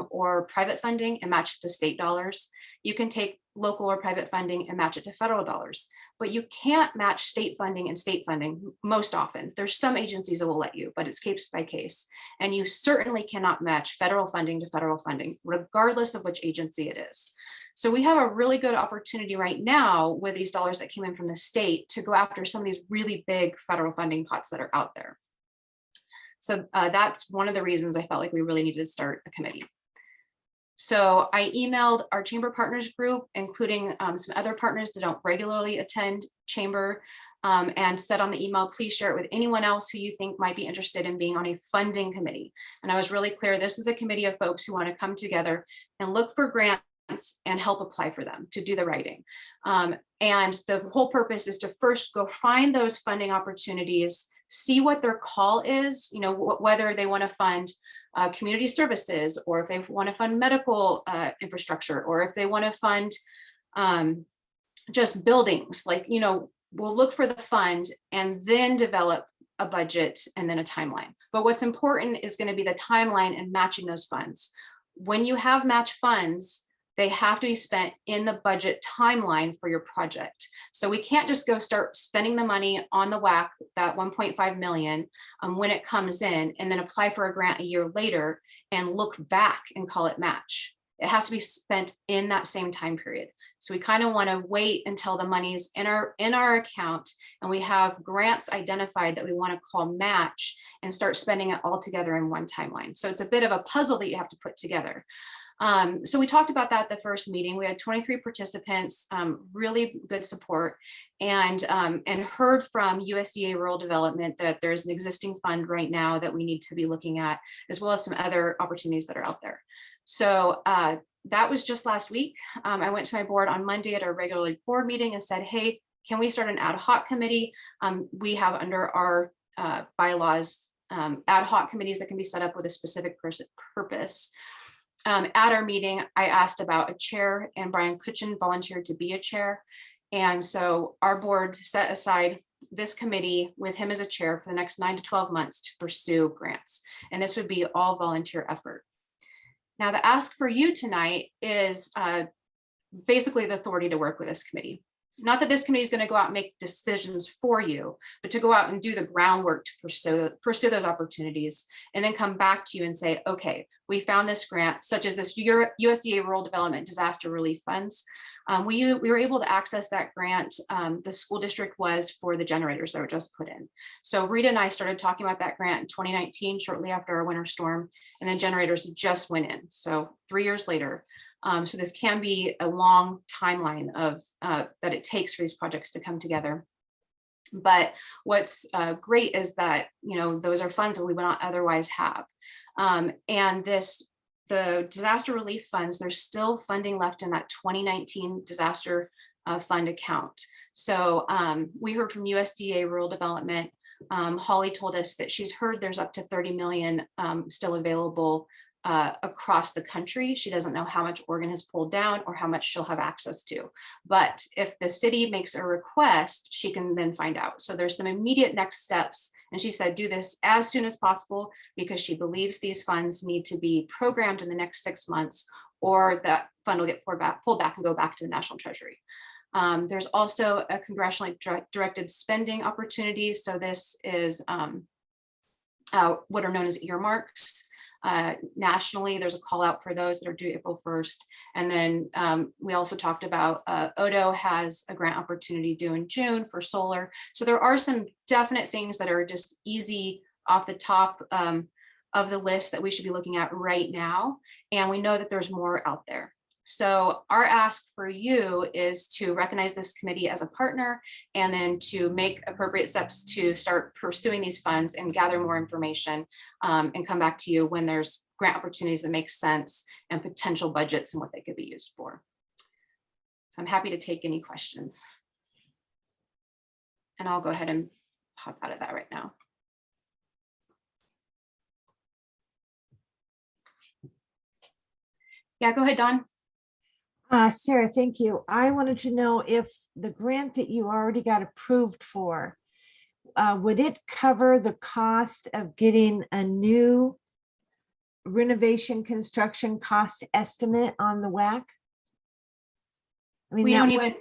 Speaker 16: or private funding and match it to state dollars. You can take local or private funding and match it to federal dollars, but you can't match state funding and state funding most often. There's some agencies that will let you, but it's case by case. And you certainly cannot match federal funding to federal funding, regardless of which agency it is. So we have a really good opportunity right now with these dollars that came in from the state to go after some of these really big federal funding pots that are out there. So that's one of the reasons I felt like we really needed to start a committee. So I emailed our chamber partners group, including some other partners that don't regularly attend chamber, and said on the email, please share it with anyone else who you think might be interested in being on a funding committee. And I was really clear, this is a committee of folks who want to come together and look for grants and help apply for them, to do the writing. And the whole purpose is to first go find those funding opportunities, see what their call is, you know, whether they want to fund community services, or if they want to fund medical infrastructure, or if they want to fund just buildings. Like, you know, we'll look for the fund and then develop a budget and then a timeline. But what's important is going to be the timeline and matching those funds. When you have match funds, they have to be spent in the budget timeline for your project. So we can't just go start spending the money on the WAC, that 1.5 million, when it comes in, and then apply for a grant a year later and look back and call it match. It has to be spent in that same time period. So we kind of want to wait until the money's in our account and we have grants identified that we want to call match and start spending it all together in one timeline. So it's a bit of a puzzle that you have to put together. So we talked about that at the first meeting. We had 23 participants, really good support, and heard from USDA Rural Development that there's an existing fund right now that we need to be looking at, as well as some other opportunities that are out there. So that was just last week. I went to my board on Monday at our regular board meeting and said, hey, can we start an ad hoc committee? We have under our bylaws ad hoc committees that can be set up with a specific purpose. At our meeting, I asked about a chair, and Brian Kutchin volunteered to be a chair. And so our board set aside this committee with him as a chair for the next 9 to 12 months to pursue grants. And this would be all volunteer effort. Now, the ask for you tonight is basically the authority to work with this committee. Not that this committee is going to go out and make decisions for you, but to go out and do the groundwork to pursue those opportunities, and then come back to you and say, okay, we found this grant, such as this USDA Rural Development Disaster Relief Funds. We were able to access that grant. The school district was for the generators that were just put in. So Rita and I started talking about that grant in 2019, shortly after our winter storm, and then generators just went in. So 3 years later. So this can be a long timeline of that it takes for these projects to come together. But what's great is that, you know, those are funds that we would not otherwise have. And the disaster relief funds, there's still funding left in that 2019 disaster fund account. So we heard from USDA Rural Development. Holly told us that she's heard there's up to 30 million still available across the country. She doesn't know how much Oregon has pulled down or how much she'll have access to. But if the city makes a request, she can then find out. So there's some immediate next steps. And she said, do this as soon as possible, because she believes these funds need to be programmed in the next 6 months, or that fund will get pulled back and go back to the National Treasury. There's also a congressionally directed spending opportunity. So this is what are known as earmarks. Nationally, there's a call out for those that are due April 1st. And then we also talked about Odo has a grant opportunity due in June for solar. So there are some definite things that are just easy off the top of the list that we should be looking at right now. And we know that there's more out there. So our ask for you is to recognize this committee as a partner, and then to make appropriate steps to start pursuing these funds and gather more information, and come back to you when there's grant opportunities that make sense and potential budgets and what they could be used for. So I'm happy to take any questions. And I'll go ahead and pop out of that right now. Yeah, go ahead, Dawn.
Speaker 2: Sarah, thank you. I wanted to know if the grant that you already got approved for, would it cover the cost of getting a new renovation construction cost estimate on the WAC? I mean,
Speaker 16: We
Speaker 2: that
Speaker 16: don't
Speaker 2: would-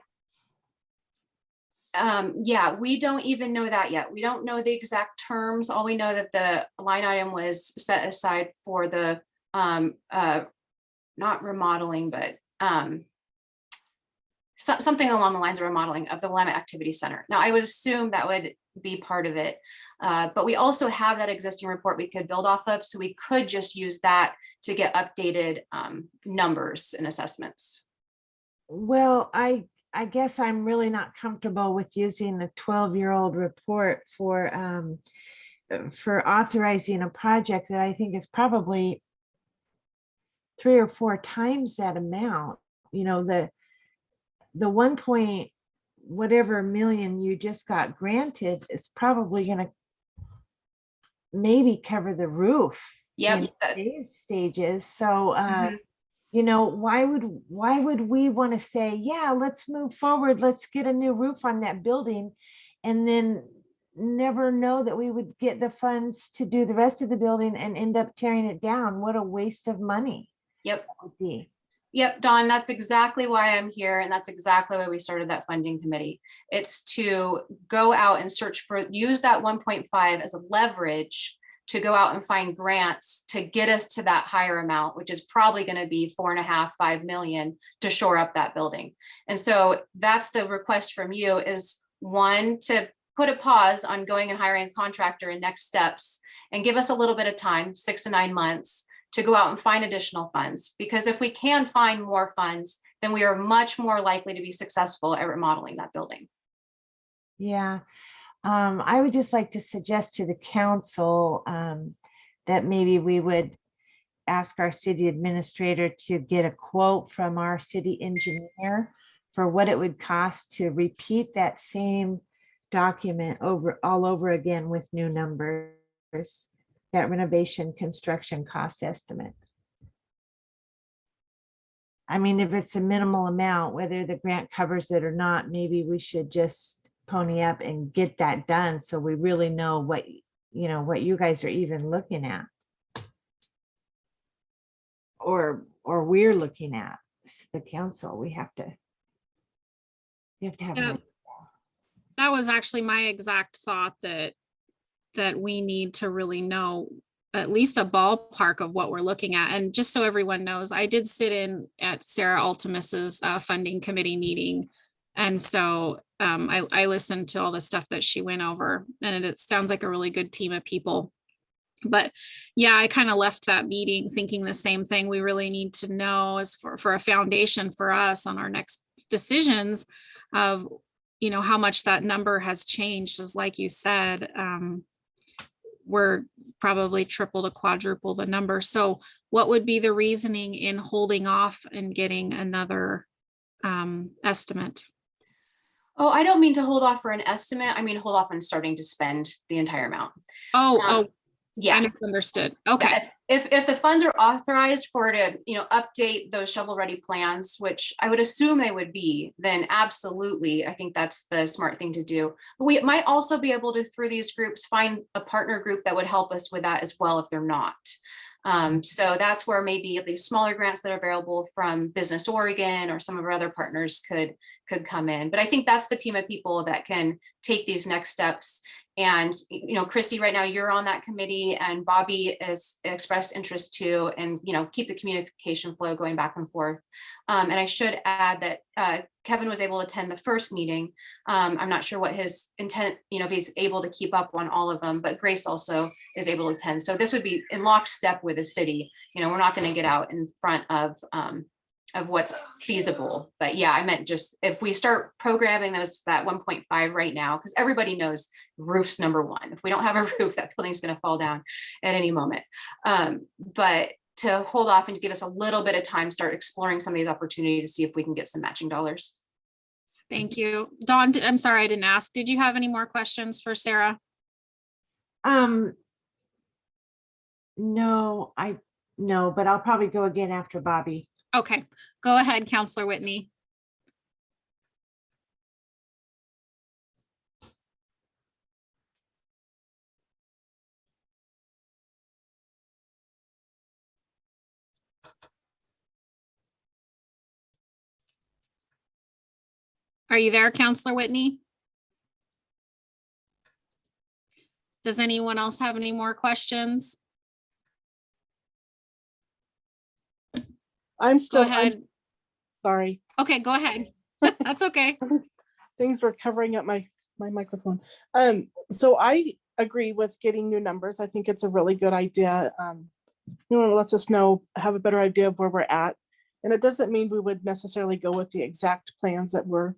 Speaker 16: even, yeah, we don't even know that yet. We don't know the exact terms. All we know that the line item was set aside for the, not remodeling, but something along the lines of remodeling of the Willamette Activity Center. Now, I would assume that would be part of it. But we also have that existing report we could build off of, so we could just use that to get updated numbers and assessments.
Speaker 2: Well, I guess I'm really not comfortable with using a 12-year-old report for authorizing a project that I think is probably 3 or 4 times that amount. You know, the 1 point whatever million you just got granted is probably going to maybe cover the roof.
Speaker 16: Yep.
Speaker 2: In these stages. So,
Speaker 16: Mhm.
Speaker 2: you know, why would we want to say, yeah, let's move forward, let's get a new roof on that building, and then never know that we would get the funds to do the rest of the building and end up tearing it down? What a waste of money.
Speaker 16: Yep.
Speaker 2: That would be.
Speaker 16: Yep, Dawn, that's exactly why I'm here. And that's exactly why we started that funding committee. It's to go out and search for, use that 1.5 as a leverage to go out and find grants to get us to that higher amount, which is probably going to be 4.5, 5 million to shore up that building. And so that's the request from you, is one, to put a pause on going and hiring a contractor and next steps, and give us a little bit of time, 6 to 9 months, to go out and find additional funds. Because if we can find more funds, then we are much more likely to be successful at remodeling that building.
Speaker 2: Yeah. I would just like to suggest to the council that maybe we would ask our city administrator to get a quote from our city engineer for what it would cost to repeat that same document all over again with new numbers, that renovation construction cost estimate. I mean, if it's a minimal amount, whether the grant covers it or not, maybe we should just pony up and get that done, so we really know what, you know, what you guys are even looking at, or we're looking at, the council. We have to have.
Speaker 1: Yeah. That was actually my exact thought, that we need to really know at least a ballpark of what we're looking at. And just so everyone knows, I did sit in at Sarah Altimus's funding committee meeting. And so I listened to all the stuff that she went over, and it sounds like a really good team of people. But yeah, I kind of left that meeting thinking the same thing. We really need to know, as for a foundation for us on our next decisions, of, you know, how much that number has changed. As like you said, we're probably triple to quadruple the number. So what would be the reasoning in holding off and getting another estimate?
Speaker 16: Oh, I don't mean to hold off for an estimate. I mean, hold off on starting to spend the entire amount. Yeah.
Speaker 1: I misunderstood. Okay.
Speaker 16: If the funds are authorized for to, you know, update those shovel ready plans, which I would assume they would be, then absolutely, I think that's the smart thing to do. But we might also be able to, through these groups, find a partner group that would help us with that as well if they're not. So that's where maybe these smaller grants that are available from Business Oregon or some of our other partners could come in. But I think that's the team of people that can take these next steps. And, you know, Chrissy, right now you're on that committee, and Bobby has expressed interest too, and, you know, keep the communication flow going back and forth. And I should add that Kevin was able to attend the first meeting. I'm not sure what his intent, you know, if he's able to keep up on all of them, but Grace also is able to attend. So this would be in lockstep with the city. You know, we're not going to get out in front of what's feasible. But yeah, I meant just if we start programming that 1.5 right now, because everybody knows roof's number one. If we don't have a roof, that building's going to fall down at any moment. But to hold off and to give us a little bit of time, start exploring some of these opportunities to see if we can get some matching dollars.
Speaker 1: Thank you. Dawn, I'm sorry I didn't ask. Did you have any more questions for Sarah?
Speaker 2: No, but I'll probably go again after Bobby.
Speaker 1: Okay, go ahead, Counselor Whitney. Are you there, Counselor Whitney? Does anyone else have any more questions?
Speaker 4: I'm still,
Speaker 1: Go ahead.
Speaker 4: sorry.
Speaker 1: Okay, go ahead. That's okay.
Speaker 4: Things were covering up my microphone. So I agree with getting new numbers. I think it's a really good idea. You know, it lets us know, have a better idea of where we're at. And it doesn't mean we would necessarily go with the exact plans that were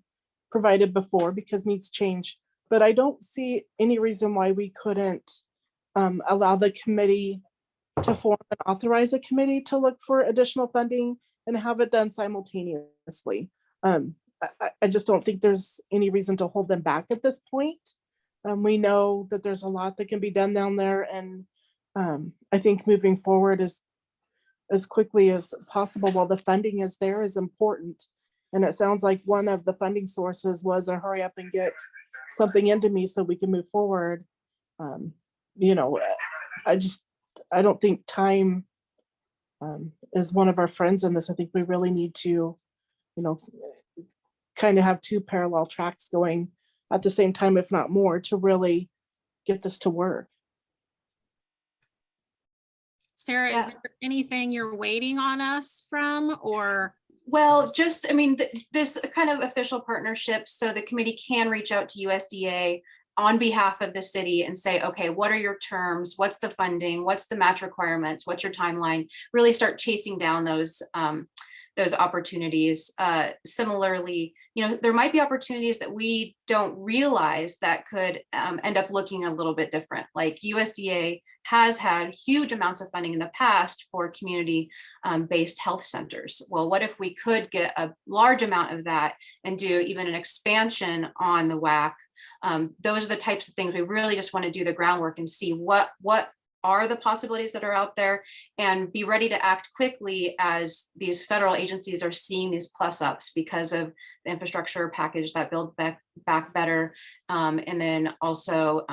Speaker 4: provided before, because needs change. But I don't see any reason why we couldn't allow the committee to form and authorize a committee to look for additional funding and have it done simultaneously. I just don't think there's any reason to hold them back at this point. We know that there's a lot that can be done down there, and I think moving forward as quickly as possible while the funding is there is important. And it sounds like one of the funding sources was a hurry up and get something into me so we can move forward. You know, I don't think time is one of our friends in this. I think we really need to, you know, kind of have two parallel tracks going at the same time, if not more, to really get this to work.
Speaker 1: Sarah, is there anything you're waiting on us from, or?
Speaker 16: Well, just, I mean, this kind of official partnership, so the committee can reach out to USDA on behalf of the city and say, okay, what are your terms? What's the funding? What's the match requirements? What's your timeline? Really start chasing down those opportunities. Similarly, you know, there might be opportunities that we don't realize that could end up looking a little bit different. Like USDA has had huge amounts of funding in the past for community-based health centers. Well, what if we could get a large amount of that and do even an expansion on the WAC? Those are the types of things we really just want to do the groundwork and see what are the possibilities that are out there, and be ready to act quickly as these federal agencies are seeing these plus ups because of the infrastructure package that Build Back Better. And then also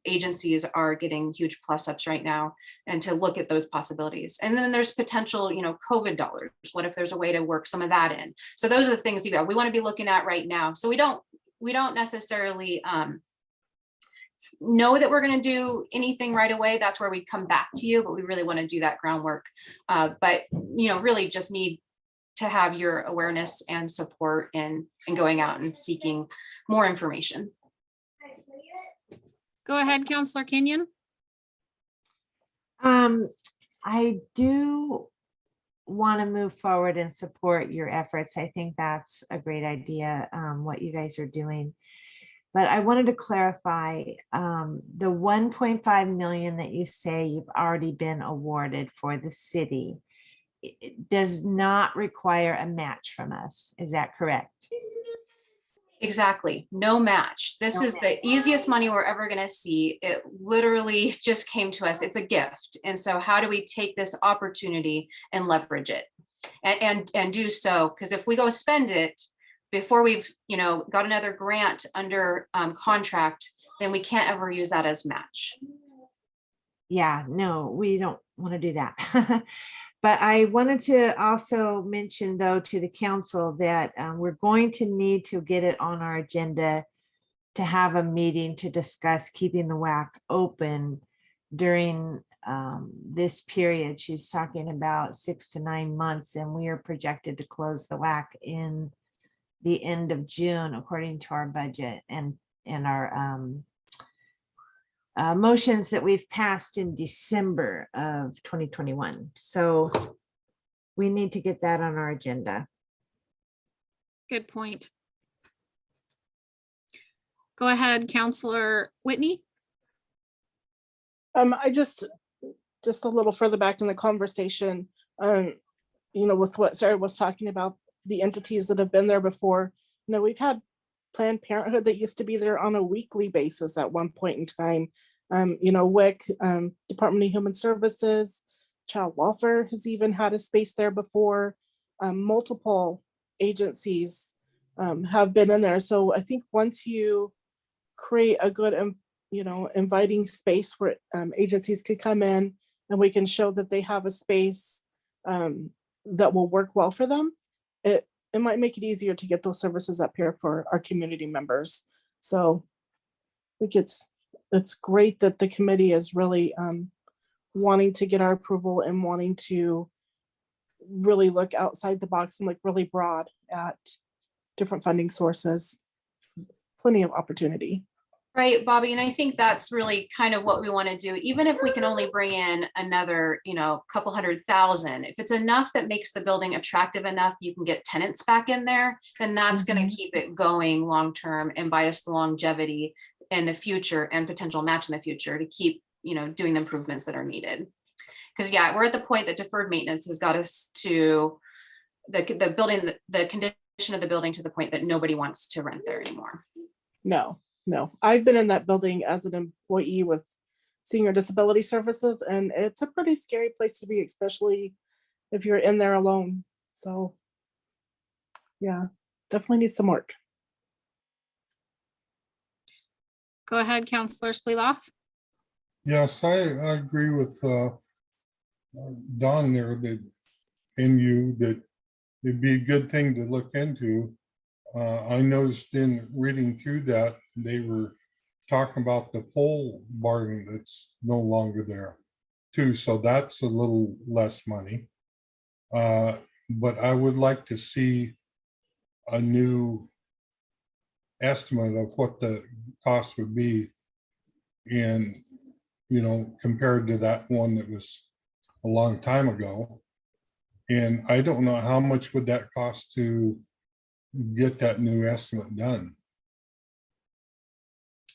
Speaker 16: agencies are getting huge plus ups right now, and to look at those possibilities. And then there's potential, you know, COVID dollars. What if there's a way to work some of that in? So those are the things we want to be looking at right now. So we don't necessarily know that we're going to do anything right away. That's where we come back to you, but we really want to do that groundwork. But, you know, really just need to have your awareness and support in going out and seeking more information.
Speaker 1: Go ahead, Counselor Kenyon.
Speaker 2: I do want to move forward and support your efforts. I think that's a great idea, what you guys are doing. But I wanted to clarify the 1.5 million that you say you've already been awarded for the city. It does not require a match from us. Is that correct?
Speaker 16: Exactly. No match. This is the easiest money we're ever going to see. It literally just came to us. It's a gift. And so how do we take this opportunity and leverage it and do so? Because if we go spend it before we've, you know, got another grant under contract, then we can't ever use that as match.
Speaker 2: Yeah, no, we don't want to do that. But I wanted to also mention, though, to the council that we're going to need to get it on our agenda to have a meeting to discuss keeping the WAC open during this period. She's talking about 6 to 9 months, and we are projected to close the WAC in the end of June, according to our budget and our motions that we've passed in December of 2021. So we need to get that on our agenda.
Speaker 1: Good point. Go ahead, Counselor Whitney.
Speaker 4: I just a little further back in the conversation, you know, with what Sarah was talking about, the entities that have been there before. You know, we've had Planned Parenthood that used to be there on a weekly basis at one point in time. You know, WIC, Department of Human Services, Child Welfare has even had a space there before. Multiple agencies have been in there. So I think once you create a good, you know, inviting space where agencies could come in and we can show that they have a space that will work well for them, it might make it easier to get those services up here for our community members. So I think it's great that the committee is really wanting to get our approval and wanting to really look outside the box and look really broad at different funding sources. Plenty of opportunity.
Speaker 16: Right, Bobby, and I think that's really kind of what we want to do, even if we can only bring in another, couple 100,000. If it's enough that makes the building attractive enough, you can get tenants back in there, then that's going to keep it going long-term and buy us the longevity in the future and potential match in the future to keep, doing the improvements that are needed. Because yeah, we're at the point that deferred maintenance has got us to the building, the condition of the building to the point that nobody wants to rent there anymore.
Speaker 4: No. I've been in that building as an employee with senior disability services, and it's a pretty scary place to be, especially if you're in there alone. So yeah, definitely needs some work.
Speaker 1: Go ahead, Counselor Spleeloff.
Speaker 6: Yes, I agree with Don there that it'd be a good thing to look into. I noticed in reading through that, they were talking about the pole barn that's no longer there too. So that's a little less money. But I would like to see a new estimate of what the cost would be in, compared to that one that was a long time ago. And I don't know how much would that cost to get that new estimate done.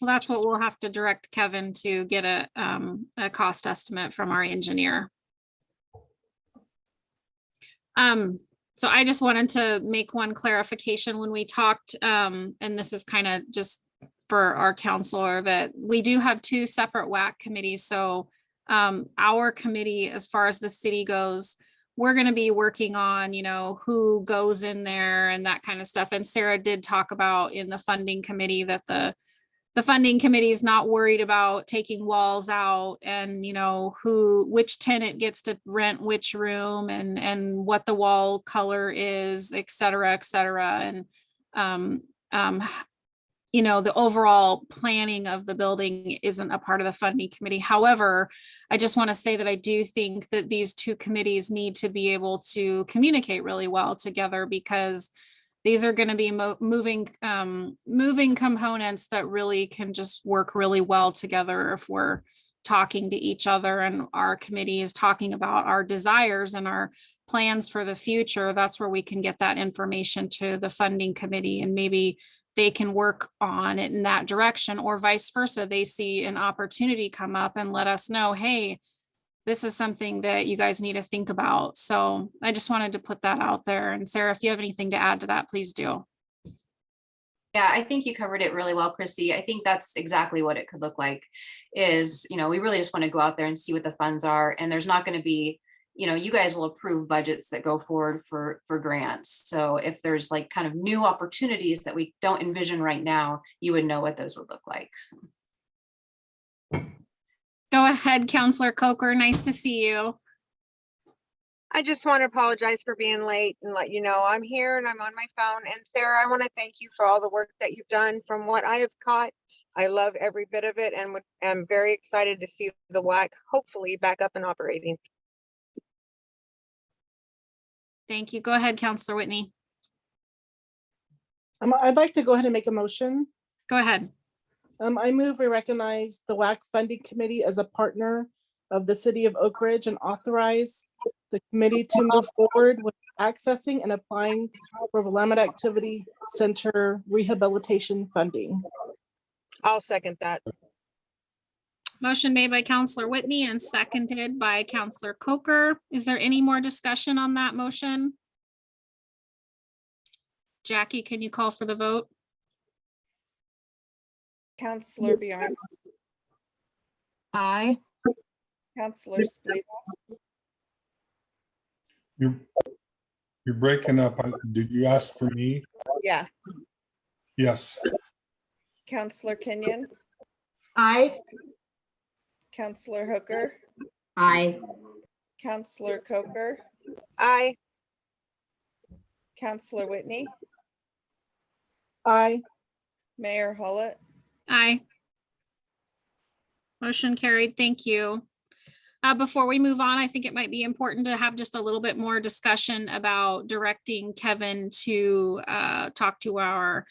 Speaker 1: Well, that's what we'll have to direct Kevin to get a cost estimate from our engineer. So I just wanted to make one clarification when we talked, and this is kind of just for our counselor, that we do have two separate WAC committees. So our committee, as far as the city goes, we're going to be working on, who goes in there and that kind of stuff. And Sarah did talk about in the funding committee that the funding committee is not worried about taking walls out and, which tenant gets to rent which room and what the wall color is, et cetera, et cetera. And, the overall planning of the building isn't a part of the funding committee. However, I just want to say that I do think that these two committees need to be able to communicate really well together, because these are going to be moving components that really can just work really well together if we're talking to each other and our committee is talking about our desires and our plans for the future. That's where we can get that information to the funding committee, and maybe they can work on it in that direction, or vice versa. They see an opportunity come up and let us know, hey, this is something that you guys need to think about. So I just wanted to put that out there. And Sarah, if you have anything to add to that, please do.
Speaker 16: Yeah, I think you covered it really well, Chrissy. I think that's exactly what it could look like is, we really just want to go out there and see what the funds are. And there's not going to be, you guys will approve budgets that go forward for grants. So if there's like kind of new opportunities that we don't envision right now, you would know what those would look like. So.
Speaker 1: Go ahead, Counselor Coker. Nice to see you.
Speaker 17: I just want to apologize for being late and let you know I'm here and I'm on my phone. And Sarah, I want to thank you for all the work that you've done. From what I have caught, I love every bit of it, and am very excited to see the WAC hopefully back up and operating.
Speaker 1: Thank you. Go ahead, Counselor Whitney.
Speaker 4: I'd like to go ahead and make a motion.
Speaker 1: Go ahead.
Speaker 4: I move we recognize the WAC funding committee as a partner of the city of Oak Ridge and authorize the committee to move forward with accessing and applying for Willamette Activity Center rehabilitation funding.
Speaker 17: I'll second that.
Speaker 1: Motion made by Counselor Whitney and seconded by Counselor Coker. Is there any more discussion on that motion? Jackie, can you call for the vote?
Speaker 5: Counselor Bjorn,
Speaker 13: Aye.
Speaker 5: Counselor Spleeloff,
Speaker 6: You're breaking up. Did you ask for me?
Speaker 5: yeah,
Speaker 6: Yes.
Speaker 5: Counselor Kenyon,
Speaker 14: Aye.
Speaker 5: Counselor Hooker,
Speaker 14: Aye.
Speaker 5: Counselor Coker,
Speaker 17: Aye.
Speaker 5: Counselor Whitney,
Speaker 4: Aye.
Speaker 5: Mayor Hollett,
Speaker 1: Aye. Motion carried. Thank you. Before we move on, I think it might be important to have just a little bit more discussion about directing Kevin to talk to our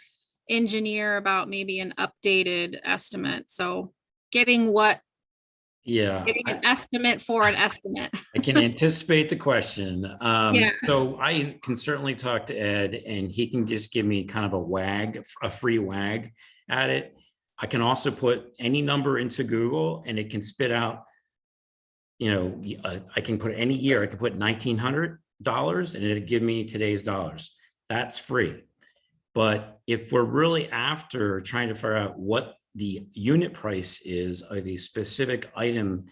Speaker 1: engineer about maybe an updated estimate. So getting
Speaker 3: Yeah.
Speaker 1: an estimate for an estimate.
Speaker 3: I can anticipate the question.
Speaker 1: Yeah.
Speaker 3: So I can certainly talk to Ed and he can just give me kind of a free wag at it. I can also put any number into Google and it can spit out, I can put any year, I can put $1,900 and it'll give me today's dollars. That's free. But if we're really after trying to figure out what the unit price is of a specific item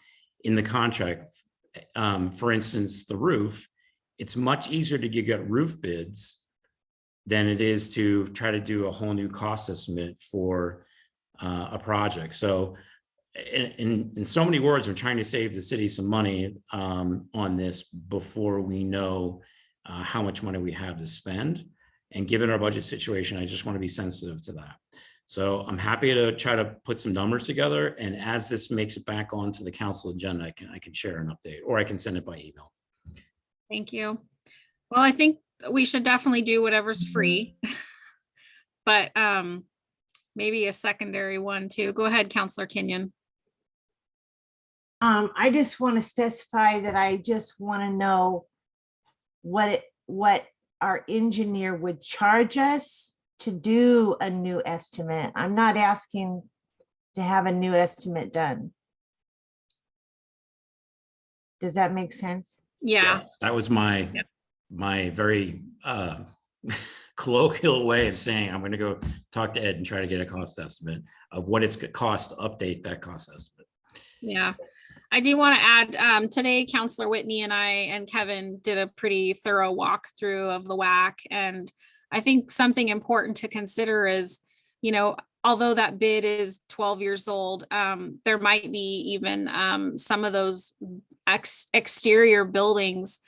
Speaker 3: in the contract, for instance, the roof, it's much easier to get roof bids than it is to try to do a whole new cost estimate for a project. So in so many words, I'm trying to save the city some money on this before we know how much money we have to spend. And given our budget situation, I just want to be sensitive to that. So I'm happy to try to put some numbers together. And as this makes it back onto the council agenda, I can share an update or I can send it by email.
Speaker 1: Thank you. Well, I think we should definitely do whatever's free. But maybe a secondary one too. Go ahead, Counselor Kenyon.
Speaker 2: I just want to specify that I just want to know what our engineer would charge us to do a new estimate. I'm not asking to have a new estimate done. Does that make sense?
Speaker 1: Yeah.
Speaker 3: Yes, that was my very colloquial way of saying I'm going to go talk to Ed and try to get a cost estimate of what it's going to cost to update that cost estimate.
Speaker 1: Yeah. I do want to add, today, Counselor Whitney and I and Kevin did a pretty thorough walkthrough of the WAC. And I think something important to consider is, although that bid is 12 years old, there might be even some of those exterior buildings,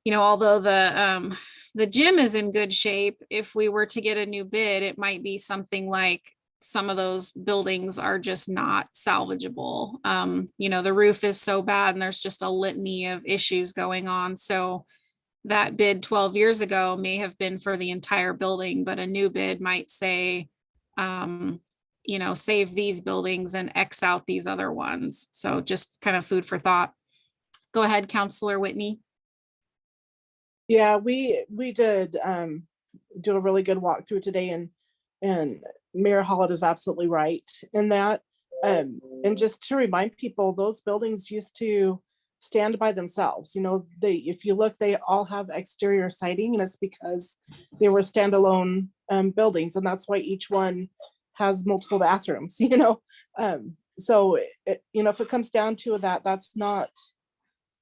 Speaker 1: although the gym is in good shape, if we were to get a new bid, it might be something like some of those buildings are just not salvageable. The roof is so bad and there's just a litany of issues going on. So that bid 12 years ago may have been for the entire building, but a new bid might say, save these buildings and X out these other ones. So just kind of food for thought. Go ahead, Counselor Whitney.
Speaker 4: Yeah, we did do a really good walkthrough today, and Mayor Hollett is absolutely right in that. And just to remind people, those buildings used to stand by themselves. If you look, they all have exterior siding, and it's because they were standalone buildings, and that's why each one has multiple bathrooms. So if it comes down to that, that's not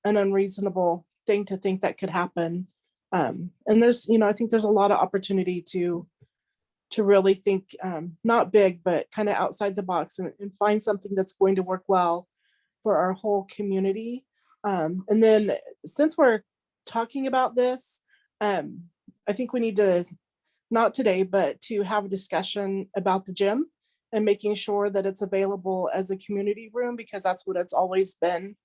Speaker 4: an unreasonable thing to think that could happen. And there's, I think there's a lot of opportunity to really think not big, but kind of outside the box and find something that's going to work well for our whole community. And then since we're talking about this, I think we need to, not today, but to have a discussion about the gym and making sure that it's available as a community room, because that's what it's always been.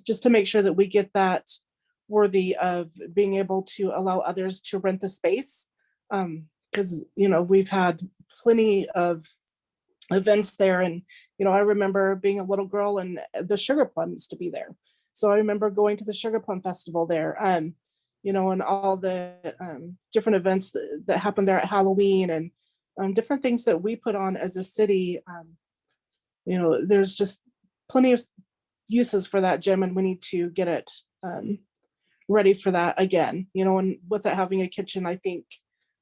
Speaker 4: Just to make sure that we get that worthy of being able to allow others to rent the space. Because, we've had plenty of events there. And, I remember being a little girl and the Sugar Plum used to be there. So I remember going to the Sugar Plum Festival there, and all the different events that happened there at Halloween and different things that we put on as a city. There's just plenty of uses for that gym, and we need to get it ready for that again, and with it having a kitchen, I think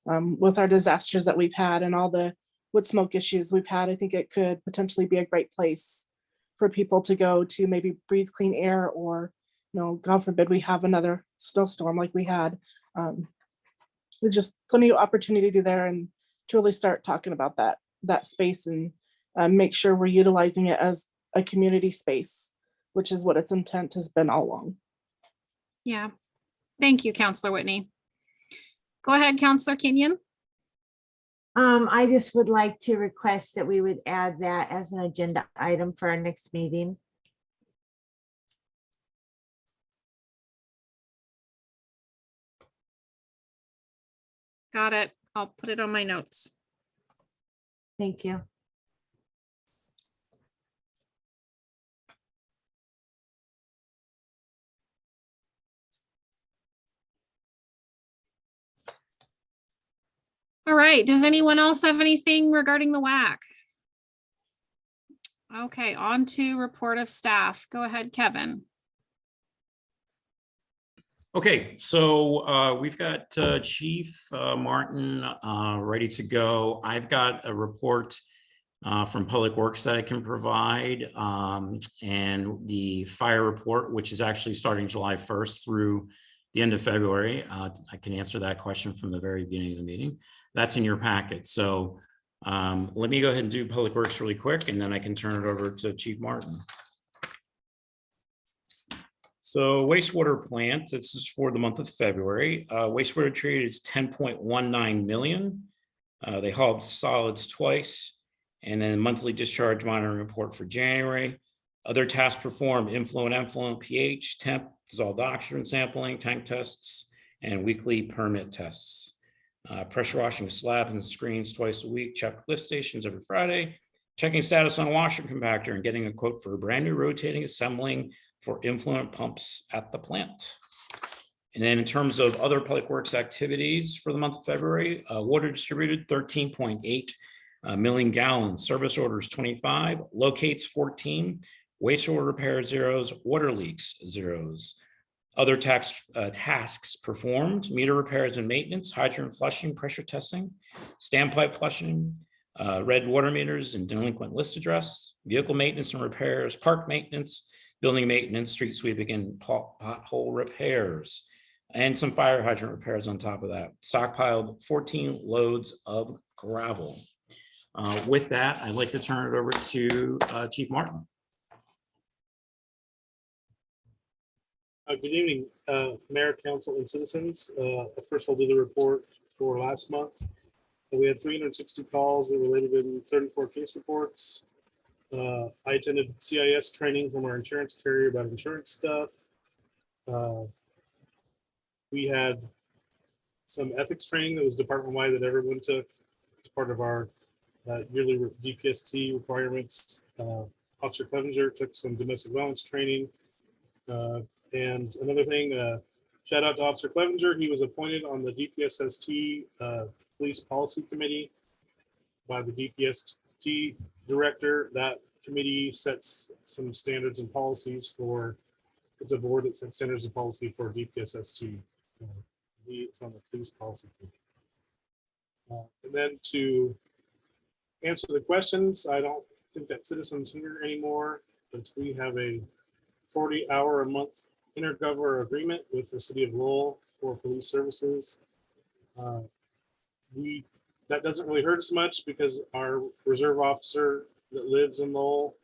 Speaker 4: with our disasters that we've had and all the wood smoke issues we've had, I think it could potentially be a great place for people to go to maybe breathe clean air, or, God forbid we have another snowstorm like we had. There's just plenty of opportunity to there and to really start talking about that space and make sure we're utilizing it as a community space, which is what its intent has been all along.
Speaker 1: Yeah. Thank you, Counselor Whitney. Go ahead, Counselor Kenyon.
Speaker 2: I just would like to request that we would add that as an agenda item for our next meeting.
Speaker 1: Got it. I'll put it on my notes.
Speaker 2: Thank you.
Speaker 1: All right. Does anyone else have anything regarding the WAC? Okay, on to report of staff. Go ahead, Kevin.
Speaker 3: Okay, so we've got Chief Martin ready to go. I've got a report from Public Works that I can provide, and the fire report, which is actually starting July 1st through the end of February. I can answer that question from the very beginning of the meeting. That's in your packet. So let me go ahead and do Public Works really quick, and then I can turn it over to Chief Martin. So wastewater plant, this is for the month of February. Wastewater treated is 10.19 million. They hauled solids twice, and then monthly discharge monitoring report for January. Other tasks performed: inflow and effluent, pH, temp, dissolved oxygen sampling, tank tests, and weekly permit tests. Pressure washing slabs and screens twice a week, check lift stations every Friday, checking status on washer compactor, and getting a quote for a brand new rotating assembling for influent pumps at the plant. And then in terms of other public works activities for the month of February, water distributed 13.8 million gallons, service orders 25, locates 14, wastewater repair zeros, water leaks zeros. Other tasks performed: meter repairs and maintenance, hydrant flushing, pressure testing, standpipe flushing, red water meters and delinquent list address, vehicle maintenance and repairs, park maintenance, building maintenance, street sweeping, and pothole repairs, and some fire hydrant repairs on top of that. Stockpiled 14 loads of gravel. With that, I'd like to turn it over to Chief Martin.
Speaker 10: Good evening, Mayor, Council, and citizens. First, I'll do the report for last month. We had 360 calls that related in 34 case reports. I attended CIS training from our insurance carrier about insurance stuff. We had some ethics training that was department-wide that everyone took. It's part of our yearly DPST requirements. Officer Clevenger took some domestic violence training. And another thing, shout out to Officer Clevenger. He was appointed on the DPSST Police Policy Committee by the DPST Director. That committee sets some standards and policies for, it's a board that sets standards and policy for DPSST. It's on the Police Policy Committee. And then to answer the questions, I don't think that citizens here anymore, but we have a 40-hour a month intergovernmental agreement with the city of Lowell for police services. That doesn't really hurt us much because our reserve officer that lives in Lowell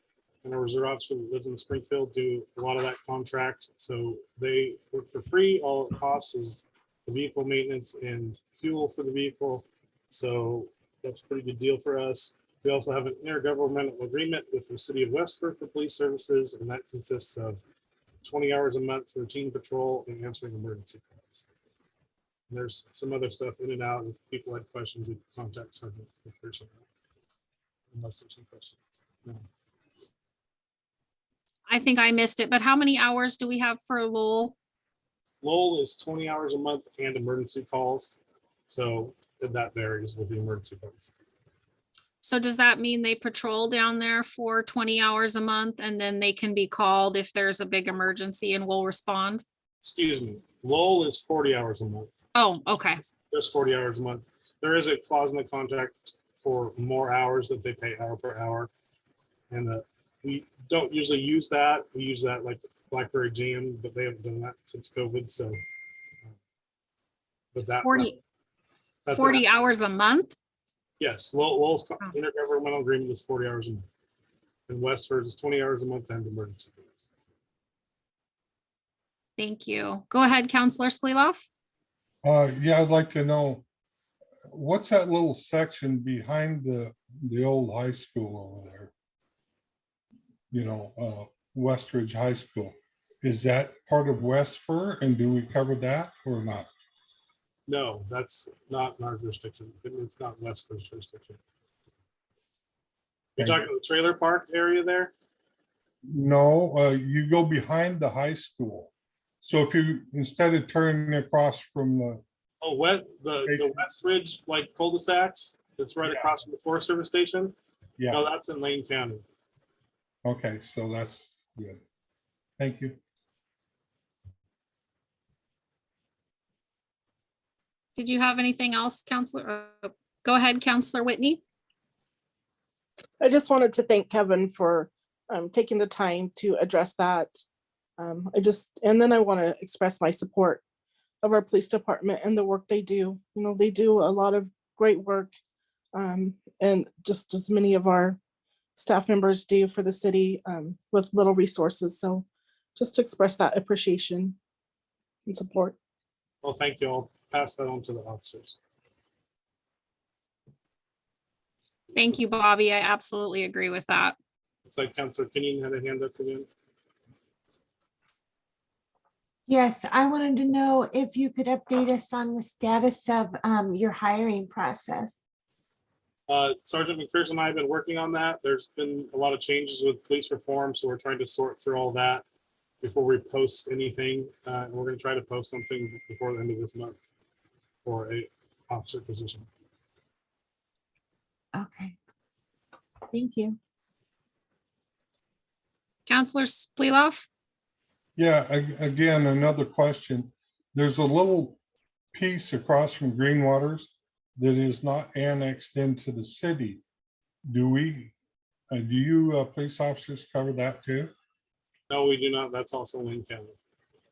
Speaker 10: and our reserve officer that lives in Springfield do a lot of that contract. So they work for free. All it costs is the vehicle maintenance and fuel for the vehicle. So that's a pretty good deal for us. We also have an intergovernmental agreement with the city of Westford for police services, and that consists of 20 hours a month for routine patrol and answering emergency calls. And there's some other stuff in and out. If people had questions, they contact Sergeant McPherson. Unless there's some questions. No.
Speaker 1: I think I missed it, but how many hours do we have for Lowell?
Speaker 10: Lowell is 20 hours a month and emergency calls. So that varies with the emergency calls.
Speaker 1: So does that mean they patrol down there for 20 hours a month and then they can be called if there's a big emergency and we'll respond?
Speaker 10: Excuse me, Lowell is 40 hours a month.
Speaker 1: Oh, okay.
Speaker 10: Just 40 hours a month. There is a clause in the contract for more hours that they pay hour per hour. And we don't usually use that. We use that like Blackberry Jam, but they haven't done that since COVID. So, but that
Speaker 1: 40 hours a month?
Speaker 10: Yes, Lowell's intergovernmental agreement is 40 hours a month. And Westford's is 20 hours a month and emergency calls.
Speaker 1: Thank you. Go ahead, Counselor Spleeloff.
Speaker 6: Yeah, I'd like to know, what's that little section behind the old high school over there? You know, Westridge High School. Is that part of Westford, and do we cover that or not?
Speaker 10: No, that's not in our jurisdiction. It's not Westford's jurisdiction. You're talking the trailer park area there?
Speaker 6: No, you go behind the high school. So if you, instead of turning across from the,
Speaker 10: Oh, the West Ridge, like cul-de-sacs, that's right across from the Forest Service station?
Speaker 6: yeah,
Speaker 10: No, that's in Lane County.
Speaker 6: okay, so that's good. Thank you.
Speaker 1: Did you have anything else, Counselor? Go ahead, Counselor Whitney.
Speaker 4: I just wanted to thank Kevin for taking the time to address that. And then I want to express my support of our police department and the work they do. You know, they do a lot of great work. And just as many of our staff members do for the city with little resources. So just to express that appreciation and support.
Speaker 10: Well, thank you. I'll pass that on to the officers.
Speaker 1: Thank you, Bobby. I absolutely agree with that.
Speaker 10: It's like Councilor Kenyon had a hand up again.
Speaker 2: Yes, I wanted to know if you could update us on the status of your hiring process.
Speaker 10: Sergeant McPherson and I have been working on that. There's been a lot of changes with police reform, so we're trying to sort through all that before we post anything. And we're going to try to post something before the end of this month for a officer position.
Speaker 2: Okay. Thank you.
Speaker 1: Counselor Spleeloff?
Speaker 6: Yeah, again, another question. There's a little piece across from Green Waters that is not annexed into the city. Do you police officers cover that too?
Speaker 10: No, we do not. That's also Lane County.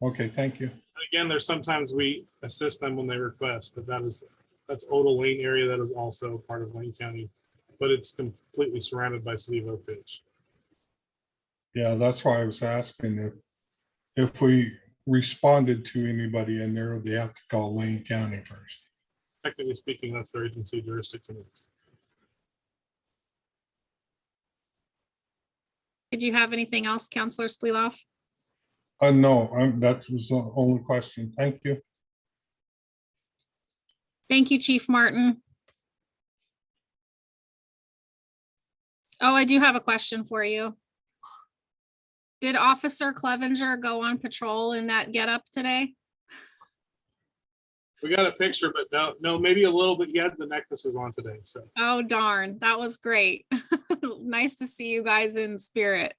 Speaker 6: Okay, thank you.
Speaker 10: Again, there's sometimes we assist them when they request, but that's Odell Lane area that is also part of Lane County, but it's completely surrounded by City of Oak Ridge.
Speaker 6: Yeah, that's why I was asking if we responded to anybody in there, they have to call Lane County first.
Speaker 10: Technically speaking, that's their agency jurisdiction.
Speaker 1: Did you have anything else, Counselor Spleeloff?
Speaker 6: No, that was the only question. Thank you.
Speaker 1: Thank you, Chief Martin. Oh, I do have a question for you. Did Officer Clevenger go on patrol in that getup today?
Speaker 10: We got a picture, but no, maybe a little bit. He had the necklaces on today, so.
Speaker 1: Oh, darn, that was great. Nice to see you guys in spirit.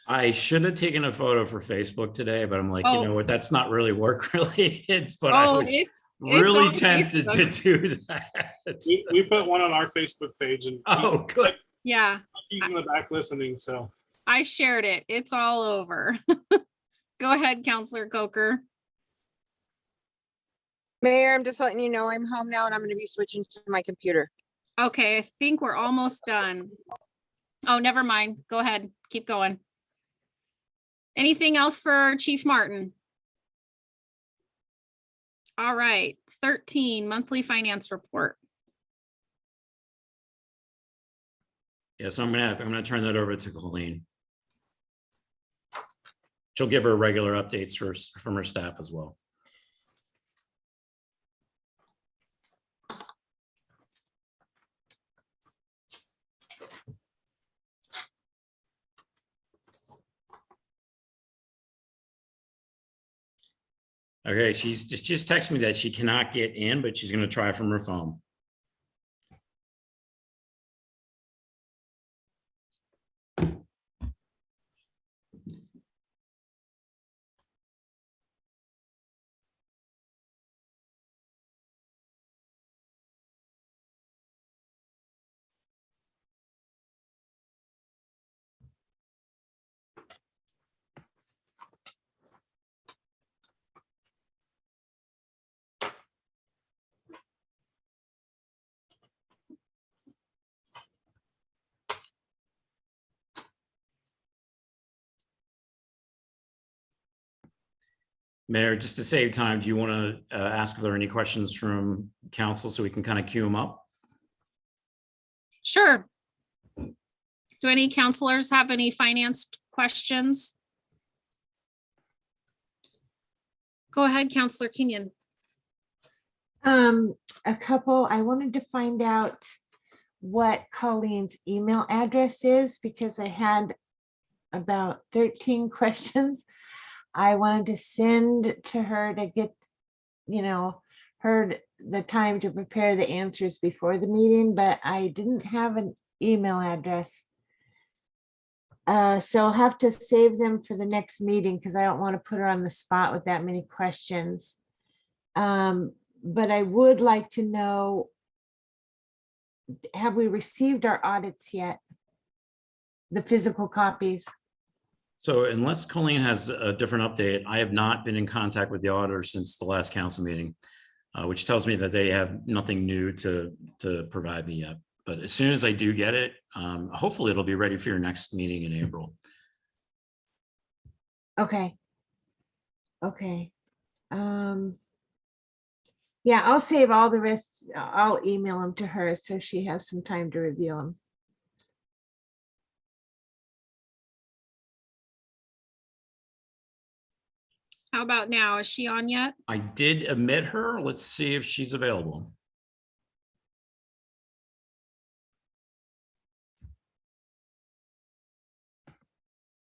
Speaker 3: I should have taken a photo for Facebook today, but I'm like,
Speaker 1: Oh.
Speaker 3: you know what, that's not really work related, but I
Speaker 1: Oh,
Speaker 3: was
Speaker 1: it's
Speaker 3: really
Speaker 1: on
Speaker 3: tempted to
Speaker 1: Facebook.
Speaker 3: do that.
Speaker 10: We put one on our Facebook page and
Speaker 3: Oh, good.
Speaker 1: Yeah,
Speaker 10: he's in the back listening, so.
Speaker 1: I shared it. It's all over. Go ahead, Counselor Coker.
Speaker 17: Mayor, I'm just letting you know I'm home now and I'm going to be switching to my computer.
Speaker 1: Okay, I think we're almost done. Oh, never mind. Go ahead. Keep going. Anything else for Chief Martin? All right, 13, monthly finance report.
Speaker 3: Yes, I'm gonna turn that over to Colleen. She'll give her regular updates from her staff as well. Okay, she's just texted me that she cannot get in, but she's gonna try from her phone. Mayor, just to save time, do you want to ask if there are any questions from council so we can kind of queue them up?
Speaker 1: Sure. Do any counselors have any finance questions? Go ahead, Counselor Kenyon.
Speaker 2: A couple, I wanted to find out what Colleen's email address is because I had about 13 questions I wanted to send to her to get, her the time to prepare the answers before the meeting, but I didn't have an email address. So I'll have to save them for the next meeting because I don't want to put her on the spot with that many questions. But I would like to know, have we received our audits yet? The physical copies?
Speaker 3: So unless Colleen has a different update, I have not been in contact with the auditor since the last council meeting, which tells me that they have nothing new to provide me yet. But as soon as I do get it, hopefully it'll be ready for your next meeting in April.
Speaker 2: Okay. Okay. Yeah, I'll save all the rest. I'll email them to her so she has some time to review them.
Speaker 1: How about now? Is she on yet?
Speaker 3: I did admit her. Let's see if she's available.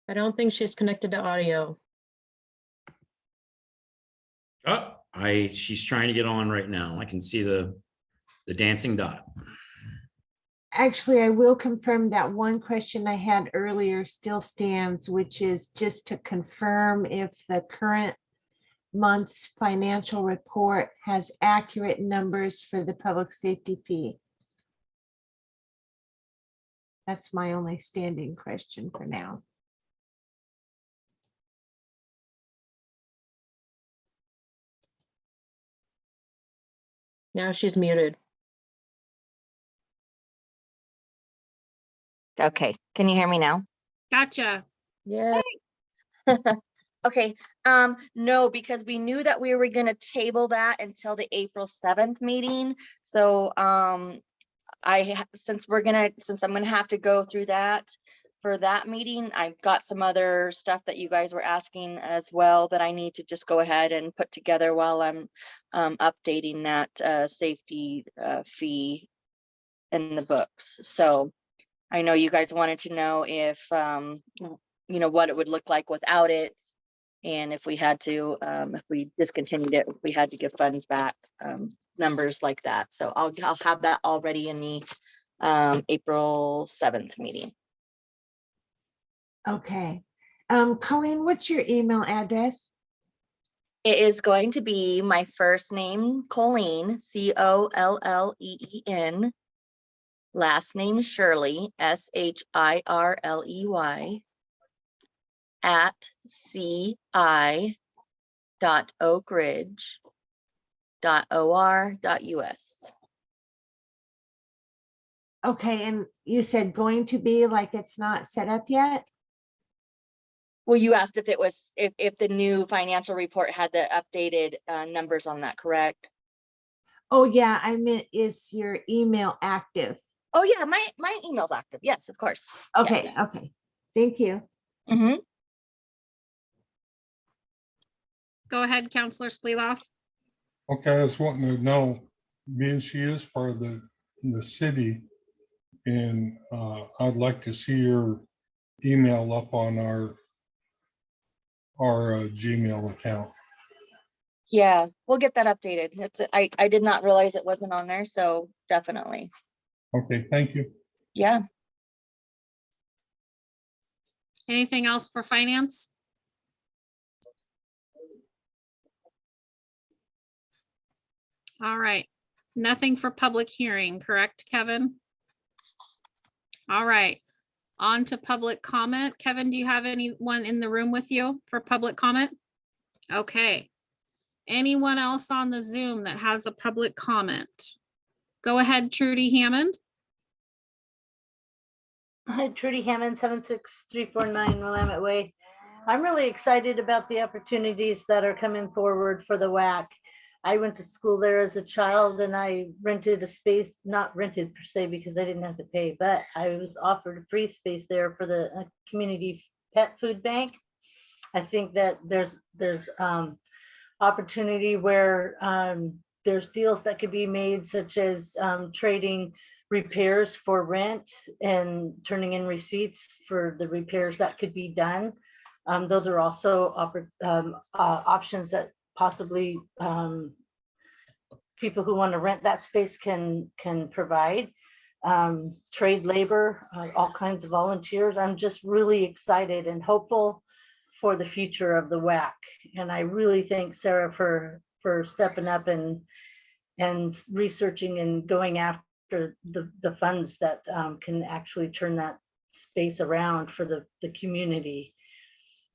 Speaker 13: I don't think she's connected to audio.
Speaker 3: Oh, she's trying to get on right now. I can see the dancing dot.
Speaker 2: Actually, I will confirm that one question I had earlier still stands, which is just to confirm if the current month's financial report has accurate numbers for the public safety fee. That's my only standing question for now.
Speaker 13: Now she's muted.
Speaker 15: Okay, can you hear me now?
Speaker 1: Gotcha.
Speaker 13: Yeah.
Speaker 15: Okay, no, because we knew that we were gonna table that until the April 7th meeting. So, since I'm gonna have to go through that for that meeting, I've got some other stuff that you guys were asking as well that I need to just go ahead and put together while I'm updating that safety fee in the books. So I know you guys wanted to know if, what it would look like without it. And if we had to, if we discontinued it, if we had to give funds back, numbers like that. So I'll have that already in the April 7th meeting.
Speaker 2: Okay. Colleen, what's your email address?
Speaker 15: It is going to be my first name, Colleen, Colleen, last name Shirley, Shirley, at ci.oakridge.or.us.
Speaker 2: Okay, and you said going to be, like it's not set up yet?
Speaker 15: Well, you asked if it was, if the new financial report had the updated numbers on that, correct?
Speaker 2: Oh, yeah, I meant, is your email active?
Speaker 15: Oh, yeah, my email's active. Yes, of course.
Speaker 2: Okay,
Speaker 15: Yes.
Speaker 2: okay. Thank you.
Speaker 15: Mm-hmm.
Speaker 1: Go ahead, Counselor Spleeloff.
Speaker 6: Okay, I was wanting to know, being she is part of the city, and I'd like to see her email up on our Gmail account.
Speaker 15: Yeah, we'll get that updated. I did not realize it wasn't on there, so definitely.
Speaker 6: Okay, thank you.
Speaker 15: Yeah.
Speaker 1: Anything else for finance? All right, nothing for public hearing, correct, Kevin? All right, on to public comment. Kevin, do you have anyone in the room with you for public comment? Okay. Anyone else on the Zoom that has a public comment? Go ahead, Trudy Hammond.
Speaker 7: Hi, Trudy Hammond, 76349 Willamette Way. I'm really excited about the opportunities that are coming forward for the WAC. I went to school there as a child and I rented a space, not rented per se because I didn't have to pay, but I was offered a free space there for the community pet food bank. I think that there's opportunity where there's deals that could be made, such as trading repairs for rent and turning in receipts for the repairs that could be done. Those are also options that possibly people who want to rent that space can provide. Trade labor, all kinds of volunteers. I'm just really excited and hopeful for the future of the WAC. And I really thank Sarah for stepping up and researching and going after the funds that can actually turn that space around for the community.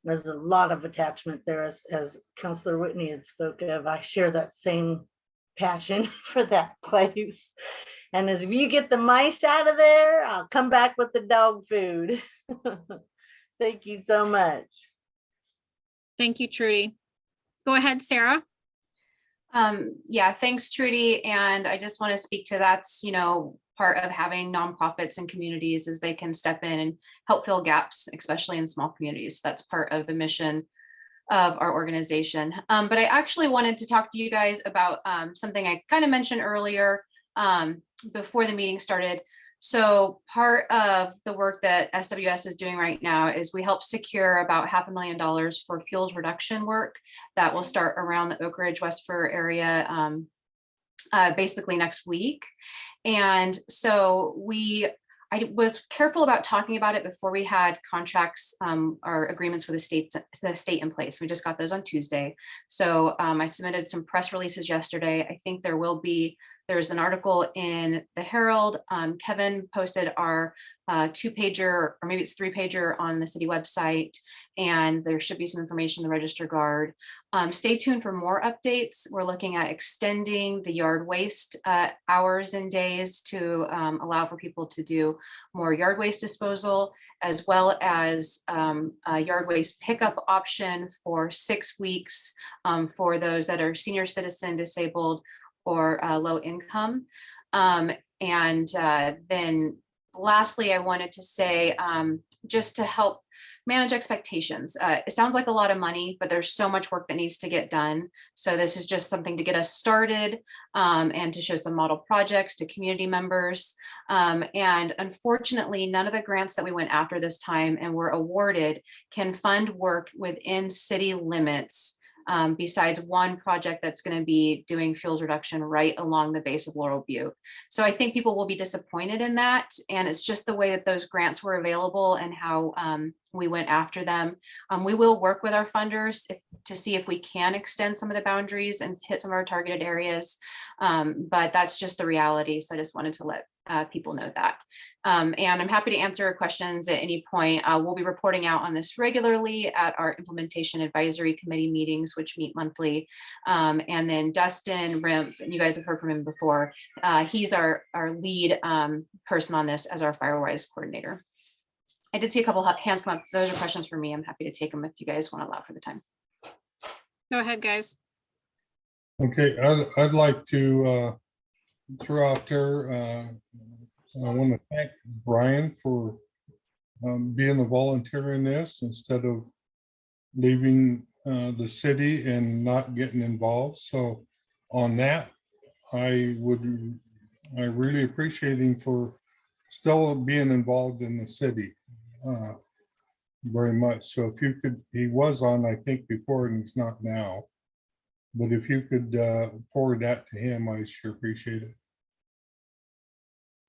Speaker 7: There's a lot of attachment there, as Councillor Whitney had spoken of. I share that same passion for that place. And as if you get the mice out of there, I'll come back with the dog food. Thank you so much.
Speaker 1: Thank you, Trudy. Go ahead, Sarah.
Speaker 16: Yeah, thanks, Trudy. And I just want to speak to that's, part of having nonprofits and communities is they can step in and help fill gaps, especially in small communities. That's part of the mission of our organization. But I actually wanted to talk to you guys about something I kind of mentioned earlier before the meeting started. So part of the work that SWS is doing right now is we help secure about $500,000 for fuels reduction work that will start around the Oak Ridge, West Fir area basically next week. And so I was careful about talking about it before we had contracts or agreements with the state in place. We just got those on Tuesday. So I submitted some press releases yesterday. I think there's an article in the Herald. Kevin posted our 2-pager, or maybe it's 3-pager on the city website, and there should be some information in the Register Guard. Stay tuned for more updates. We're looking at extending the yard waste hours and days to allow for people to do more yard waste disposal, as well as a yard waste pickup option for 6 weeks for those that are senior citizen, disabled, or low income. And then lastly, I wanted to say, just to help manage expectations. It sounds like a lot of money, but there's so much work that needs to get done. So this is just something to get us started and to show some model projects to community members. And unfortunately, none of the grants that we went after this time and were awarded can fund work within city limits. Besides one project that's going to be doing fuels reduction right along the base of Laurel Butte. So I think people will be disappointed in that. And it's just the way that those grants were available and how we went after them. We will work with our funders to see if we can extend some of the boundaries and hit some of our targeted areas. But that's just the reality. So I just wanted to let people know that. And I'm happy to answer questions at any point. We'll be reporting out on this regularly at our implementation advisory committee meetings, which meet monthly. And then Dustin Rimpf, and you guys have heard from him before, he's our lead person on this as our Firewise coordinator. I did see a couple hands come up. Those are questions for me. I'm happy to take them if you guys want to allow for the time.
Speaker 1: Go ahead, guys.
Speaker 6: Okay, I'd like to throw out there, I want to thank Brian for being a volunteer in this instead of leaving the city and not getting involved. So on that, I really appreciate him for still being involved in the city very much. So if you could, he was on, I think, before, and he's not now. But if you could forward that to him, I sure appreciate it.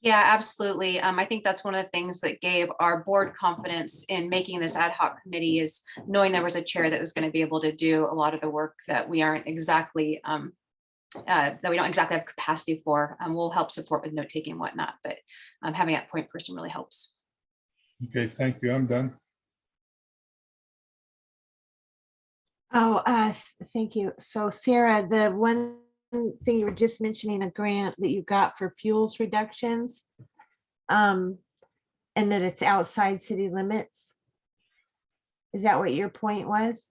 Speaker 16: Yeah, absolutely. I think that's one of the things that gave our board confidence in making this ad hoc committee, is knowing there was a chair that was going to be able to do a lot of the work that we aren't exactly, that we don't exactly have capacity for. We'll help support with note taking and whatnot, but having that point person really helps.
Speaker 6: Okay, thank you. I'm done.
Speaker 2: Oh, thank you. So Sarah, the one thing you were just mentioning, a grant that you got for fuels reductions, and that it's outside city limits. Is that what your point was?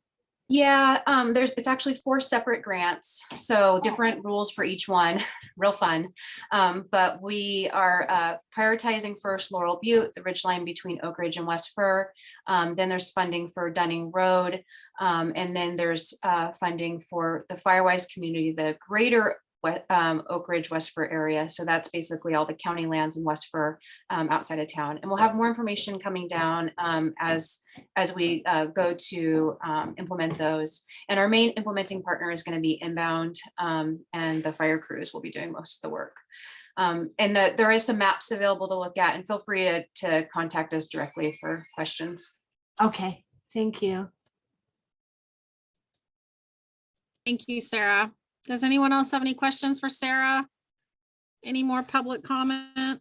Speaker 16: Yeah, it's actually 4 separate grants, so different rules for each one. Real fun. But we are prioritizing first Laurel Butte, the ridgeline between Oak Ridge and West Fir. Then there's funding for Dunning Road, and then there's funding for the Firewise community, the greater Oak Ridge, West Fir area. So that's basically all the county lands in West Fir outside of town. And we'll have more information coming down as we go to implement those. And our main implementing partner is going to be Inbound, and the fire crews will be doing most of the work. And there is some maps available to look at, and feel free to contact us directly for questions.
Speaker 2: Okay, thank you.
Speaker 1: Thank you, Sarah. Does anyone else have any questions for Sarah? Any more public comment?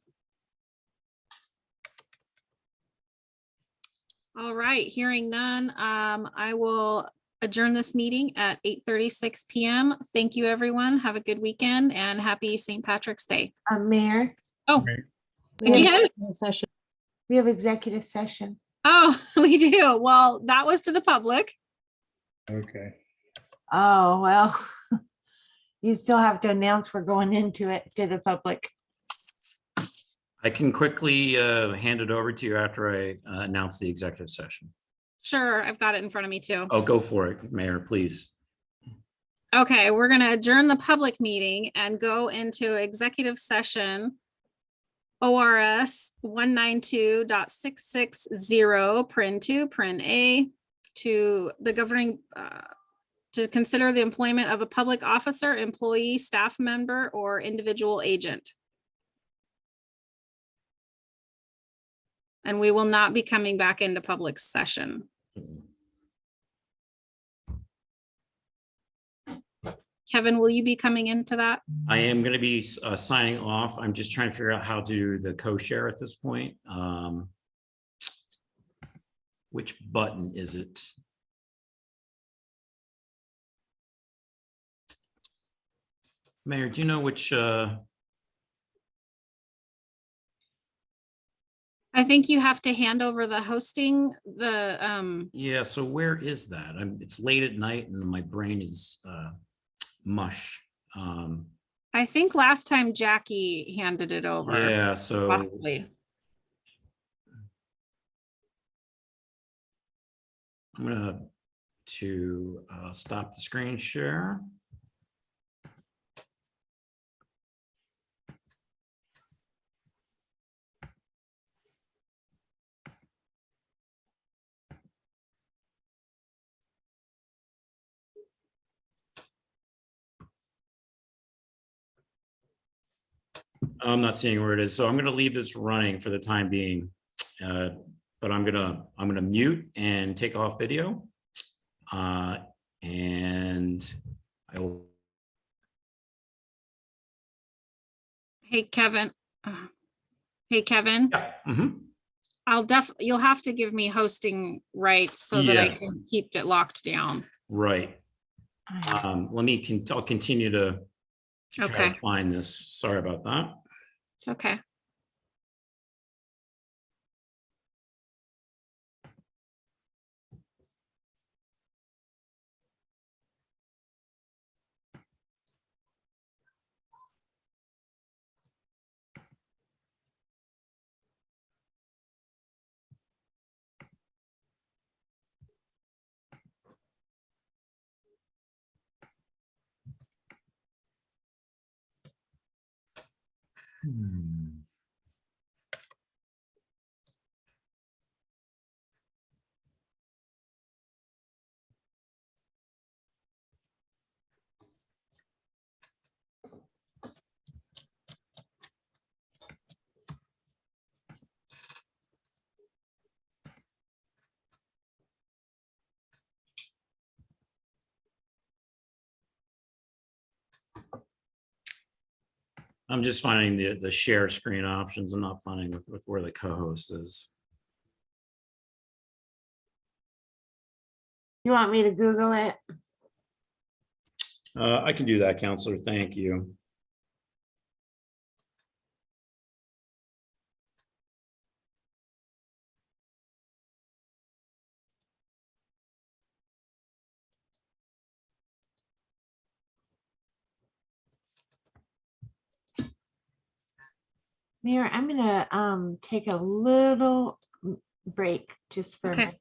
Speaker 1: All right, hearing none, I will adjourn this meeting at 8:36 p.m. Thank you, everyone. Have a good weekend and happy St. Patrick's Day.
Speaker 2: Mayor,
Speaker 1: Oh,
Speaker 2: we have
Speaker 1: again?
Speaker 13: Session.
Speaker 2: we have executive session.
Speaker 1: Oh, we do. Well, that was to the public.
Speaker 6: Okay.
Speaker 2: Oh, well, you still have to announce we're going into it to the public.
Speaker 3: I can quickly hand it over to you after I announce the executive session.
Speaker 1: Sure, I've got it in front of me too.
Speaker 3: Oh, go for it, Mayor, please.
Speaker 1: Okay, we're going to adjourn the public meeting and go into executive session. ORS 192.660, paren 2, paren A, to the governing, to consider the employment of a public officer, employee, staff member, or individual agent. And we will not be coming back into public session. Kevin, will you be coming into that?
Speaker 3: I am going to be signing off. I'm just trying to figure out how to do the co-share at this point. Which button is it? Mayor, do you know which?
Speaker 1: I think you have to hand over the hosting,
Speaker 3: Yeah, so where is that? It's late at night and my brain is mush.
Speaker 1: I think last time Jackie handed it over.
Speaker 3: Yeah, so
Speaker 1: Possibly.
Speaker 3: I'm gonna stop the screen share. I'm not seeing where it is, so I'm going to leave this running for the time being. But I'm gonna mute and take off video, and I will.
Speaker 1: Hey, Kevin. Hey, Kevin.
Speaker 3: Yeah.
Speaker 1: You'll have to give me hosting rights so that I
Speaker 3: Yeah.
Speaker 1: can keep it locked down.
Speaker 3: Right. I'll continue to try
Speaker 1: Okay.
Speaker 3: to find this. Sorry about that.
Speaker 1: It's okay.
Speaker 3: I'm just finding the share screen options. I'm not finding with where the co-host is.
Speaker 2: You want me to Google it?
Speaker 3: I can do that, Counselor. Thank you.
Speaker 2: Mayor, I'm gonna take a little break just for a
Speaker 1: Okay.
Speaker 2: minute.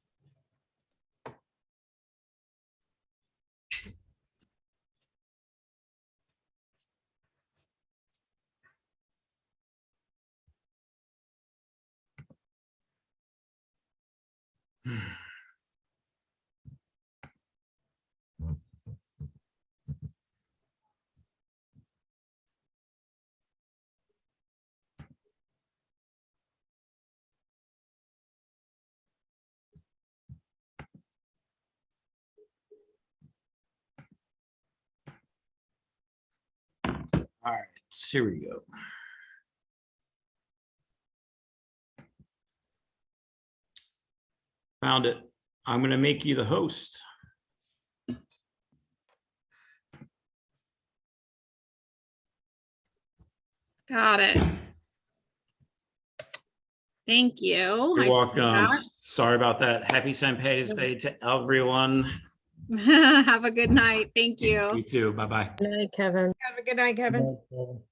Speaker 3: All right, here we go. Found it. I'm going to make you the host.
Speaker 1: Got it. Thank you.
Speaker 3: You're
Speaker 1: I see
Speaker 3: welcome. Sorry about that. Happy St. Patty's Day to everyone.
Speaker 1: that. Have a good night. Thank you.
Speaker 3: You too. Bye-bye.
Speaker 13: Good night, Kevin.
Speaker 14: Have a good night, Kevin.
Speaker 6: Well,